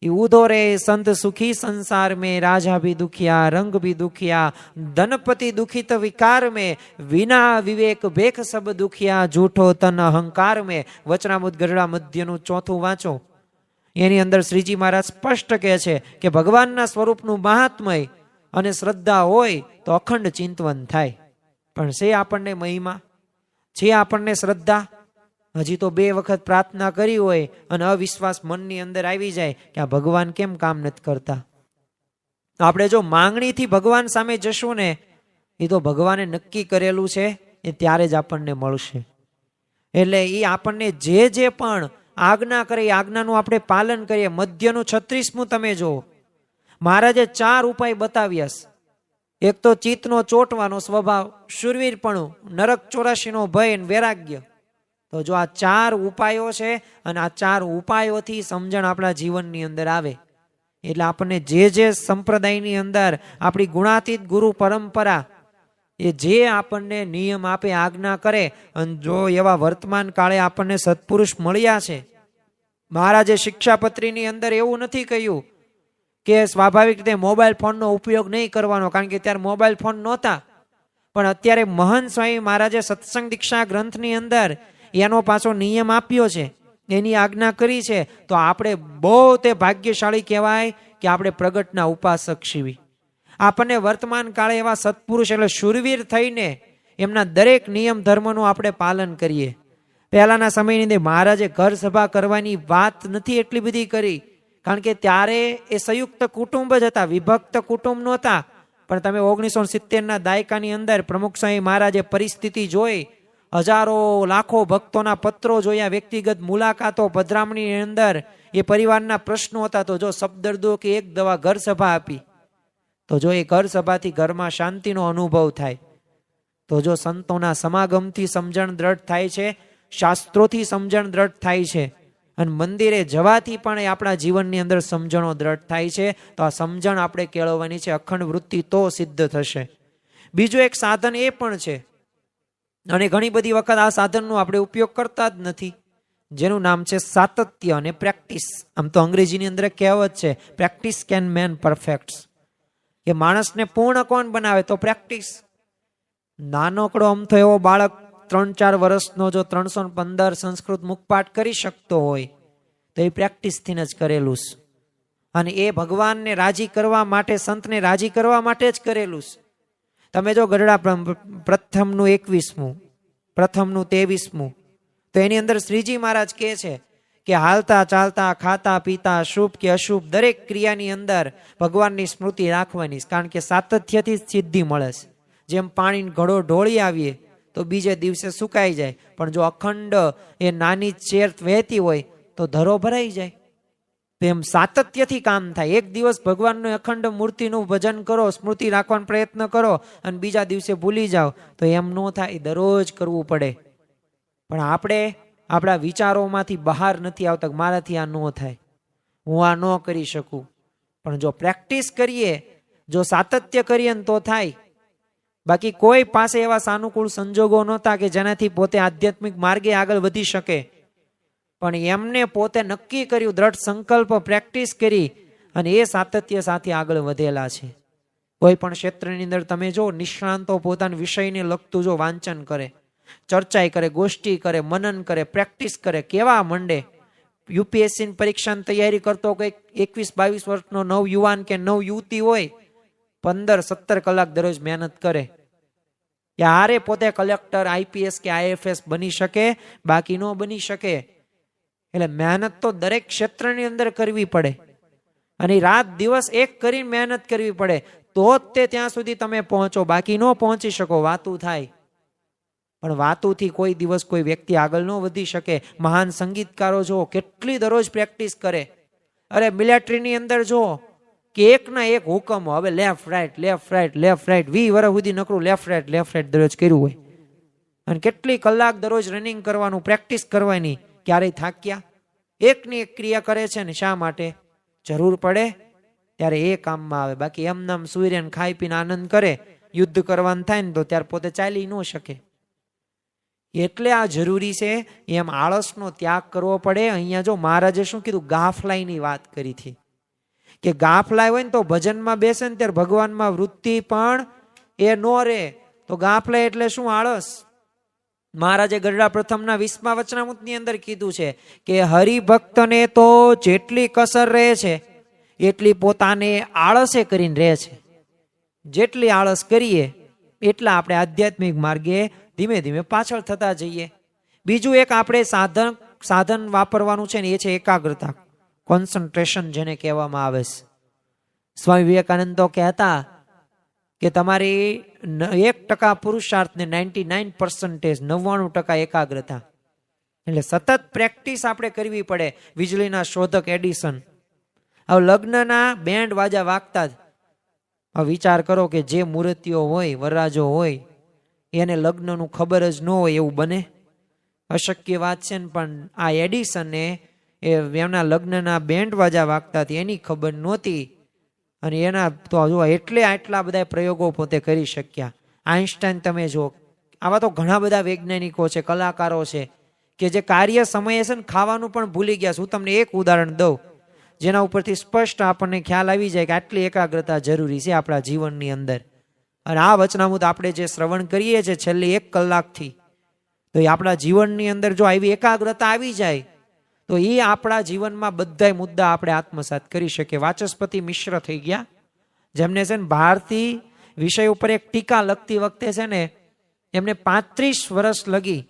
ઉધો રે સંત સુખી સંસાર में, राजा भी दुखिया रंग भी दुखिया, धनपति दुखित विकार में, विना विवेक बेख सब दुखिया, झूठो तन अहंकार में. વચનામૃત ગરડા મધ્યનું 4 વાંચો. એની અંદર શ્રીજી મહારાજ સ્પષ્ટ કહે છે કે ભગવાનના સ્વરૂપનું મહાત્મય અને શ્રદ્ધા હોય તો અખંડ ચિંતવન થાય. પણ છે આપણને મહિમા, છે આપણને શ્રદ્ધા? હજી તો 2 વખત પ્રાર્થના કરી હોય અને અવિશ્વાસ મનની અંદર આવી જાય કે આ ભગવાન કેમ કામ નથી કરતા. આપણે જો માંગણીથી ભગવાન સામે જશું ને, એ તો ભગવાને નક્કી કરેલું છે એ ત્યારે જ આપણને મળશે. એટલે એ આપણને જે પણ આજ્ઞા કરે એ આજ્ઞાનું આપણે પાલન કરીએ. મધ્યનું 36મું તમે જો મહારાજે 4 ઉપાય બતાવ્યા. એક તો ચિત્તનો ચોટવાનો સ્વભાવ, શૂરવીરપણું, નરક 84નો ભય અને વૈરાગ્ય. તો જો આ 4 ઉપાયો છે, અને આ 4 ઉપાયોથી સમજણ આપણા જીવનની અંદર આવે. એટલે આપણને જે સંપ્રદાયની અંદર આપણી ગુણાતીત ગુરુ પરંપરા એ જે આપણને નિયમ આપે, આજ્ઞા કરે, અને જો એવા વર્તમાન કાળે આપણને સત્પુરુષ મળ્યા છે. મહારાજે શિક્ષાપત્રીની અંદર એવું નથી કહ્યું કે સ્વાભાવિક રીતે મોબાઈલ ફોનનો ઉપયોગ નહીં કરવાનો, કારણ કે ત્યારે મોબાઈલ ફોન નહોતા. પણ અત્યારે મહંત સ્વામી મહારાજે સત્સંગ દીક્ષા ગ્રંથની અંદર એનો પાછો નિયમ આપ્યો છે, એની આજ્ઞા કરી છે. તો આપણે બહુ તે ભાગ્યશાળી કહેવાય કે આપણે પ્રગટના ઉપાસક છીએ. આપણને વર્તમાન કાળે એવા સત્પુરુષ એટલે શૂરવીર થઈને એમના દરેક નિયમ ધર્મનું આપણે પાલન કરીએ. પહેલાના સમયની અંદર મહારાજે ઘર સભા કરવાની વાત નથી એટલી બધી કરી, કારણ કે ત્યારે એ સંયુક્ત કુટુંબ જ હતા, વિભક્ત કુટુંબ નહોતા. પણ તમે 1970ના દાયકાની અંદર પ્રમુખ સ્વામી મહારાજે પરિસ્થિતિ જોઈ, હજારો લાખો ભક્તોના પત્રો જોયા, વ્યક્તિગત મુલાકાતો, પધરામણીની અંદર એ પરિવારના પ્રશ્નો હતા. તો જો સબદર્દો કે એક દવા ઘર સભા આપી. તો જો એ ઘર સભાથી ઘરમાં શાંતિનો અનુભવ થાય. તો જો સંતોના સમાગમથી સમજણ દ્રઢ થાય છે, શાસ્ત્રોથી સમજણ દ્રઢ થાય છે, અને મંદિરે જવાથી પણ એ આપણા જીવનની અંદર સમજણો દ્રઢ થાય છે. તો આ સમજણ આપણે કેળવવાની છે. અખંડ વૃત્તિ તો સિદ્ધ થશે. બીજું એક સાધન એ પણ છે, અને ઘણી બધી વખત આ સાધનનો આપણે ઉપયોગ કરતા જ નથી, જેનું નામ છે સાતત્ય અને પ્રેક્ટિસ. આમ તો અંગ્રેજીની અંદર કહેવત છે, પ્રેક્ટિસ કેન મેન પરફેક્ટ. કે માણસને પૂર્ણ કોણ બનાવે? તો પ્રેક્ટિસ. નાનકડો અમથો એવો બાળક 3-4 વર્ષનો જો 315 સંસ્કૃત મુખપાઠ કરી શકતો હોય તો એ પ્રેક્ટિસથી જ કરેલું છે. અને એ ભગવાનને રાજી કરવા માટે, સંતને રાજી કરવા માટે જ કરેલું છે. તમે જો ગરડા પ્રથમનું 21મું પ્રથમનું 23મું. તો એની અંદર શ્રીજી મહારાજ કહે છે કે હાલતા ચાલતા ખાતા પીતા શુભ કે અશુભ દરેક ક્રિયાની અંદર ભગવાનની સ્મૃતિ રાખવાની, કારણ કે સાતત્યથી સિદ્ધિ મળે છે. જેમ પાણીનો ઘડો ઢોળી આવીએ તો બીજે દિવસે સુકાઈ જાય, પણ જો અખંડ એ નાની ચેર વહેતી હોય તો ધરો ભરાઈ જાય. તેમ સાતત્યથી કામ થાય. એક દિવસ ભગવાનનું અખંડ મૂર્તિનું ભજન કરો, સ્મૃતિ રાખવાનો પ્રયત્ન કરો અને બીજા દિવસે ભૂલી જાઓ તો એમ ન થાય. દરરોજ કરવું પડે. પણ આપણે આપણા વિચારોમાંથી બહાર નથી આવતા, મારાથી આ ન થાય, હું આ ન કરી શકું. પણ જો પ્રેક્ટિસ કરીએ, જો સાતત્ય કરીએ ને તો થાય. બાકી કોઈ પાસે એવા સાનુકૂળ સંજોગો નહોતા કે જેનાથી પોતે આધ્યાત્મિક માર્ગે આગળ વધી શકે. પણ એમને પોતે નક્કી કર્યું, દ્રઢ સંકલ્પ, પ્રેક્ટિસ કરી અને એ સાતત્ય સાથે આગળ વધેલા છે. કોઈ પણ ક્ષેત્રની અંદર તમે જો નિષ્ણાંતો પોતાના વિષયને લગતું જો વાંચન કરે, ચર્ચાઈ કરે, ગોષ્ઠી કરે, મનન કરે, પ્રેક્ટિસ કરે, કેવા મંડે. યુપીએસસી પરીક્ષાની તૈયારી કરતો કંઈક 21-22 વર્ષનો નવ યુવાન કે નવ યુવતી હોય, 15-17 કલાક દરરોજ મહેનત કરે, યારે પોતે કલેક્ટર, આઈપીએસ કે આઈએફએસ બની શકે, બાકી ન બની શકે. એટલે મહેનત તો દરેક ક્ષેત્રની અંદર કરવી પડે અને રાત દિવસ એક કરીને મહેનત કરવી પડે, તો જ તે ત્યાં સુધી તમે પહોંચો, બાકી ન પહોંચી શકો. વાતું થાય પણ વાતુંથી કોઈ દિવસ કોઈ વ્યક્તિ આગળ ન વધી શકે. મહાન સંગીતકારો જો કેટલી દરરોજ પ્રેક્ટિસ કરે. અરે મિલિટરીની અંદર જો કે એકના એક હુકમ, હવે left right left right left right, 20 વર્ષ સુધી નકરું લેફ્ટ રાઈટ દરરોજ કર્યું હોય. અને કેટલી કલાક દરરોજ રનિંગ કરવાનું, પ્રેક્ટિસ કરવાની, ક્યારેય થાક્યા? એકની એક ક્રિયા કરે છે ને શા માટે? જરૂર પડે ત્યારે એ કામમાં આવે. બાકી એમનામ સૂર્યને ખાઈ પીને આનંદ કરે, યુદ્ધ કરવાનું થાય ને તો ત્યારે પોતે ચાલી ન શકે. એટલે આ જરૂરી છે. એમ આળસનો ત્યાગ કરવો પડે. અહીંયા જો મહારાજે શું કીધું, ગાફલાઈની વાત કરી હતી કે ગાફલાઈ હોય ને તો ભજનમાં બેસે ને ત્યારે ભગવાનમાં વૃત્તિ પણ એ નો રહે. તો ગાફલાઈ એટલે શું? આળસ. મહારાજે ગરડા પ્રથમના 20મા વચનામૃતની અંદર કીધું છે કે હરિભક્તને તો જેટલી કસર રહે છે એટલી પોતાને આળસે કરીને રહે છે. જેટલી આળસ કરીએ એટલા આપણે આધ્યાત્મિક માર્ગે ધીમે ધીમે પાછળ થતા જઈએ. બીજું એક આપણે સાધન વાપરવાનું છે ને એ છે એકાગ્રતા, કોન્સન્ટ્રેશન જેને કહેવામાં આવે છે. સ્વામી વિવેકાનંદ તો કહેતા કે તમારી 1% પુરુષાર્થને 99% 99% એકાગ્રતા. એટલે સતત પ્રેક્ટિસ આપણે કરવી પડે. વીજળીના શોધક એડિસન હવે લગ્નના બેન્ડ વાજા વાગતા જ વિચાર કરો કે જે મૂર્તિઓ હોય, વરરાજો હોય, એને લગ્નનું ખબર જ ન હોય એવું બને? અશક્ય વાત છે ને. પણ આ એડિસને એમના લગ્નના બેન્ડ વાજા વાગતા એની ખબર નહોતી અને એના તો જો એટલે આટલા બધા પ્રયોગો પોતે કરી શક્યા. આઈન્સ્ટાઈન તમે જો, આવા તો ઘણા બધા વૈજ્ઞાનિકો છે, કલાકારો છે કે જે કાર્ય સમયે છે ને ખાવાનું પણ ભૂલી ગયા. હું તમને એક ઉદાહરણ દઉં જેના ઉપરથી સ્પષ્ટ આપણને ખ્યાલ આવી જાય કે આટલી એકાગ્રતા જરૂરી છે આપણા જીવનની અંદર. અને આ વચનામૃત આપણે જે શ્રવણ કરીએ છીએ છેલ્લી 1 કલાકથી, તો એ આપણા જીવનની અંદર જો આવી એકાગ્રતા આવી જાય તો એ આપણા જીવનમાં બધા મુદ્દા આપણે આત્મસાત કરી શકીએ. વાચસ્પતિ મિશ્ર થઈ ગયા, જેમને છે ને ભારતી વિષય ઉપર એક ટીકા લખતી વખતે છે ને એમને 35 વર્ષ લગી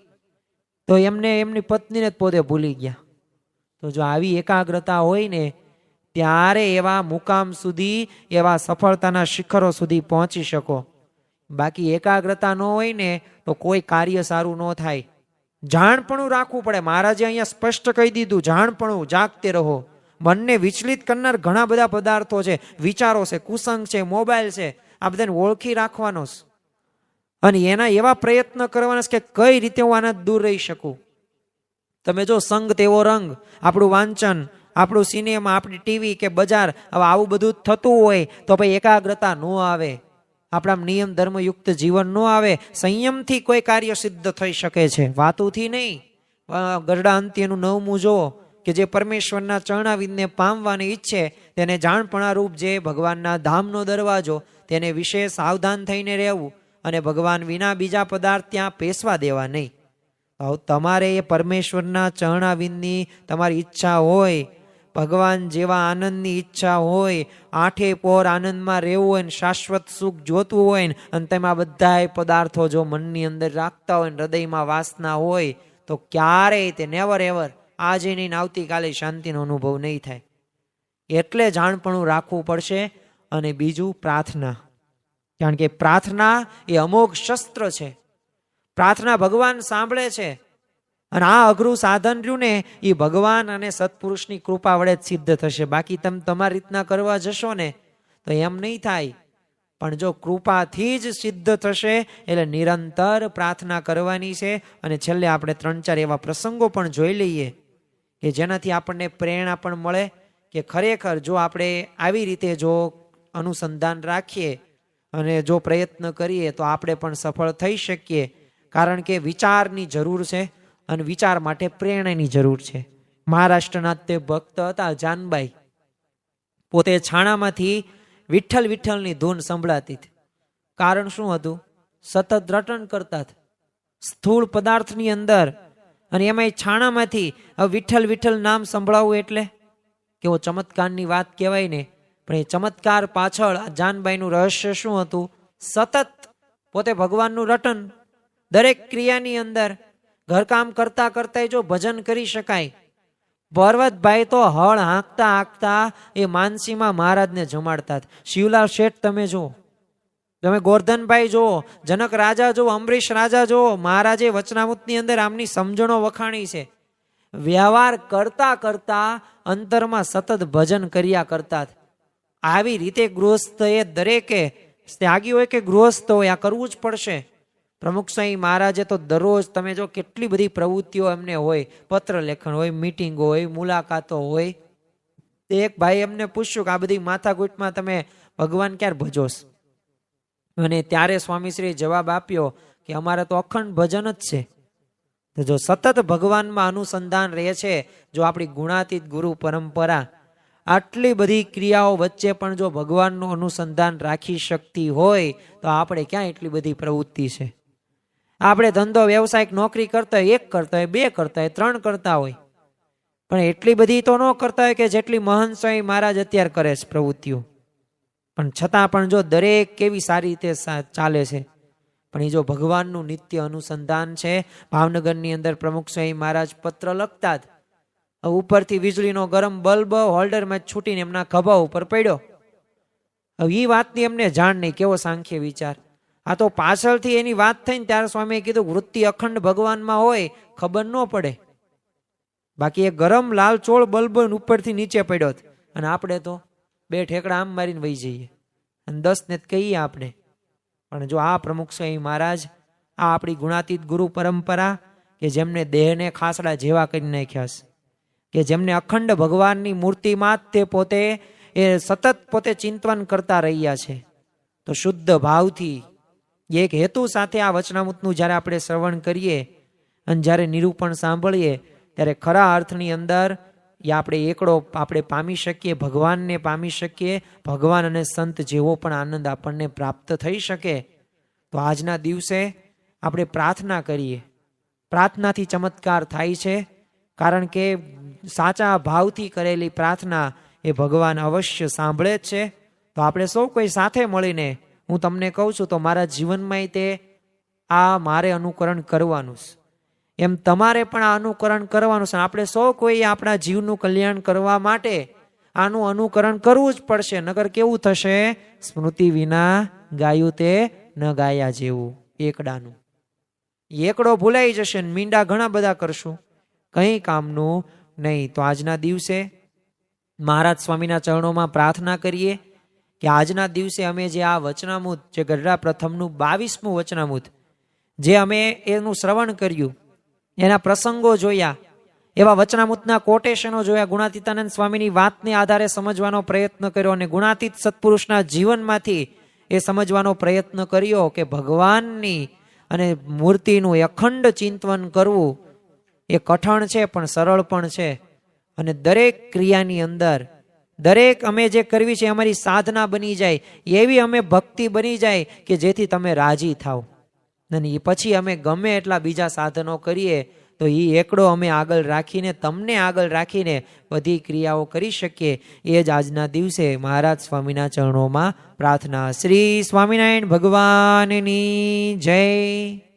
તો એમને એમની પત્નીને જ પોતે ભૂલી ગયા. તો જો આવી એકાગ્રતા હોય ને ત્યારે એવા મુકામ સુધી, એવા સફળતાના શિખરો સુધી પહોંચી શકો. બાકી એકાગ્રતા ન હોય ને તો કોઈ કાર્ય સારું ન થાય. જાણપણું રાખવું પડે. મહારાજે અહીંયા સ્પષ્ટ કહી દીધું, જાણપણું, જાગતે રહો. મનને વિચલિત કરનાર ઘણા બધા પદાર્થો છે, વિચારો છે, કુસંગ છે, મોબાઈલ છે, આ બધાને ઓળખી રાખવાનો છે અને એના એવા પ્રયત્ન કરવાના છે કે કઈ રીતે હું આના દૂર રહી શકું. તમે જો સંગ તેવો રંગ, આપણું વાંચન, આપણું સિનેમા, આપણી ટીવી કે બજાર, હવે આવું બધું થતું હોય તો ભાઈ એકાગ્રતા ન આવે, આપણા નિયમ ધર્મયુક્ત જીવન ન આવે. સંયમથી કોઈ કાર્ય સિદ્ધ થઈ શકે છે, વાતુથી નહીં. ગરડા અંત્યનું 9મું જો કે જે પરમેશ્વરના ચરણાવિંદને પામવાની ઈચ્છે તેને જાણપણા રૂપ જે ભગવાનના ધામનો દરવાજો, તેને વિશે સાવધાન થઈને રહેવું અને ભગવાન વિના બીજા પદાર્થ ત્યાં પેસવા દેવા નહીં. તમારે એ પરમેશ્વરના ચરણાવિંદની તમારી ઈચ્છા હોય, ભગવાન જેવા આનંદની ઈચ્છા હોય, આઠે પોર આનંદમાં રહેવું હોય ને શાશ્વત સુખ જોતું હોય ને, અને તેમાં બધાય પદાર્થો જો મનની અંદર રાખતા હોય ને હૃદયમાં વાસના હોય, તો ક્યારેય તે નેવર એવર આજે નહીં આવતીકાલે શાંતિનો અનુભવ નહીં થાય. એટલે જાણપણું રાખવું પડશે. અને બીજું પ્રાર્થના, કારણ કે પ્રાર્થના એ અમોઘ શસ્ત્ર છે. પ્રાર્થના ભગવાન સાંભળે છે. અને આ અઘરું સાધન રહ્યું ને એ ભગવાન અને સત્પુરુષની કૃપા વડે જ સિદ્ધ થશે. બાકી તમે તમારી રીતના કરવા જશો ને તો એમ નહીં થાય. પણ જો કૃપાથી જ સિદ્ધ થશે. એટલે નિરંતર પ્રાર્થના કરવાની છે. અને છેલ્લે આપણે 3-4 એવા પ્રસંગો પણ જોઈ લઈએ કે જેનાથી આપણને પ્રેરણા પણ મળે કે ખરેખર જો આપણે આવી રીતે જો અનુસંધાન રાખીએ અને જો પ્રયત્ન કરીએ તો આપણે પણ સફળ થઈ શકીએ. કારણ કે વિચારની જરૂર છે અને વિચાર માટે પ્રેરણાની જરૂર છે. મહારાષ્ટ્રના તે ભક્ત હતા જાનબાઈ, પોતે છાણામાંથી વિઠ્ઠલ વિઠ્ઠલની ધૂન સંભળાતી હતી. કારણ શું હતું? સતત રટણ કરતા હતા સ્થૂળ પદાર્થની અંદર, અને એમાંય છાણામાંથી વિઠ્ઠલ વિઠ્ઠલ નામ સંભળાવવું એટલે કેવો ચમત્કારની વાત કહેવાય ને. પણ એ ચમત્કાર પાછળ જાનબાઈનું રહસ્ય શું હતું? સતત પોતે ભગવાનનું રટન. દરેક ક્રિયાની અંદર ઘરકામ કરતા કરતા જો ભજન કરી શકાય. પર્વતભાઈ તો હળ હાંકતા હાંકતા એ માનસીમાં મહારાજને જમાડતા. શિવલાલ શેઠ તમે જુઓ, તમે ગોરધનભાઈ જુઓ, જનક રાજા જુઓ, અમરીશ રાજા જુઓ, મહારાજે વચનામૃતની અંદર આમની સમજણો વખાણી છે. વ્યવહાર કરતા કરતા અંતરમાં સતત ભજન કર્યા કરતા. આવી રીતે ગૃહસ્થ એ દરેકે ત્યાગી હોય કે ગૃહસ્થ હોય આ કરવું જ પડશે. પ્રમુખ સ્વામી મહારાજે તો દરરોજ તમે જો કેટલી બધી પ્રવૃત્તિઓ એમને હોય, પત્ર લેખન હોય, મીટિંગો હોય, મુલાકાતો હોય. એક ભાઈ એમને પૂછ્યું કે આ બધી માથાકૂટમાં તમે ભગવાન ક્યારે ભજોસ? અને ત્યારે સ્વામીશ્રીએ જવાબ આપ્યો કે અમારે તો અખંડ ભજન જ છે. તો જો સતત ભગવાનમાં અનુસંધાન રહે છે, જો આપણી ગુણાતીત ગુરુ પરંપરા આટલી બધી ક્રિયાઓ વચ્ચે પણ જો ભગવાનનું અનુસંધાન રાખી શકતી હોય તો આપણે ક્યાં એટલી બધી પ્રવૃત્તિ છે? આપણે ધંધો વ્યવસાયિક નોકરી કરતા હોય, 1 કરતા હોય, 2 કરતા હોય, 3 કરતા હોય, પણ એટલી બધી તો ન કરતા હોય કે જેટલી મહંત સ્વામી મહારાજ અત્યારે કરે છે પ્રવૃત્તિઓ. પણ છતાં પણ જો દરેક કેવી સારી રીતે ચાલે છે. પણ એ જો ભગવાનનું નિત્ય અનુસંધાન છે. ભાવનગરની અંદર પ્રમુખ સ્વામી મહારાજ પત્ર લખતા જ ઉપરથી વીજળીનો ગરમ બલ્બ હોલ્ડરમાં છૂટીને એમના ખભા ઉપર પડ્યો. હવે એ વાતની એમને જાણ નહીં. કેવો સાંખ્ય વિચાર! આ તો પાછળથી એની વાત થઈને ત્યારે સ્વામીએ કીધું વૃત્તિ અખંડ ભગવાનમાં હોય ખબર ન પડે. બાકી એ ગરમ લાલ ચોળ બલ્બ ઉપરથી નીચે પડ્યો. અને આપણે તો 2 ઠેકડા આમ મારીને વહી જઈએ અને 10 ને કહીએ આપણે. પણ જો આ પ્રમુખ સ્વામી મહારાજ, આ આપણી ગુણાતીત ગુરુ પરંપરા કે જેમને દેહને ખાસડા જેવા કરી નાખ્યા છે, કે જેમને અખંડ ભગવાનની મૂર્તિમાં જ તે પોતે એ સતત પોતે ચિંતન કરતા રહ્યા છે. તો શુદ્ધ ભાવથી એક હેતુ સાથે આ વચનામૃતનું જ્યારે આપણે શ્રવણ કરીએ અને જ્યારે નિરૂપણ સાંભળીએ ત્યારે ખરા અર્થની અંદર એ આપણે એકડો આપણે પામી શકીએ, ભગવાનને પામી શકીએ. ભગવાન અને સંત જેવો પણ આનંદ આપણને પ્રાપ્ત થઈ શકે. તો આજના દિવસે આપણે પ્રાર્થના કરીએ. પ્રાર્થનાથી ચમત્કાર થાય છે. કારણ કે સાચા ભાવથી કરેલી પ્રાર્થના એ ભગવાન અવશ્ય સાંભળે જ છે. તો આપણે સૌ કોઈ સાથે મળીને, હું તમને કહું છું તો મારા જીવનમાં તે આ મારે અનુકરણ કરવાનું છે, એમ તમારે પણ આ અનુકરણ કરવાનું છે. આપણે સૌ કોઈ આપણા જીવનું કલ્યાણ કરવા માટે આનું અનુકરણ કરવું જ પડશે. નગર કેવું થશે? સ્મૃતિ વિના ગાયું તે ન ગાયા જેવું. એકડાનું એકડો ભૂલાઈ જશે ને મીંડા ઘણા બધા કરશું, કંઈ કામનું નહીં. તો આજના દિવસે મહારાજ સ્વામીના ચરણોમાં પ્રાર્થના કરીએ કે આજના દિવસે અમે જે આ વચનામૃત, જે ગઢડા પ્રથમનું 22મું વચનામૃત જે અમે એનું શ્રવણ કર્યું, એના પ્રસંગો જોયા, એવા વચનામૃતના કોટેશનો જોયા, ગુણાતીતાનંદ સ્વામીની વાતને આધારે સમજવાનો પ્રયત્ન કર્યો અને ગુણાતીત સત્પુરુષના જીવનમાંથી એ સમજવાનો પ્રયત્ન કર્યો કે ભગવાનની અને મૂર્તિનું અખંડ ચિંતન કરવું એ કઠણ છે પણ સરળ પણ છે. અને દરેક ક્રિયાની અંદર દરેક અમે જે કરવી છે અમારી સાધના બની જાય, એવી અમે ભક્તિ બની જાય કે જેથી તમે રાજી થાવ. અને પછી અમે ગમે એટલા બીજા સાધનો કરીએ તો એ એકડો અમે આગળ રાખીને તમને આગળ રાખીને બધી ક્રિયાઓ કરી શકીએ એ જ આજના દિવસે મહારાજ સ્વામીના ચરણોમાં પ્રાર્થના. શ્રી સ્વામિનારાયણ ભગવાનની જય.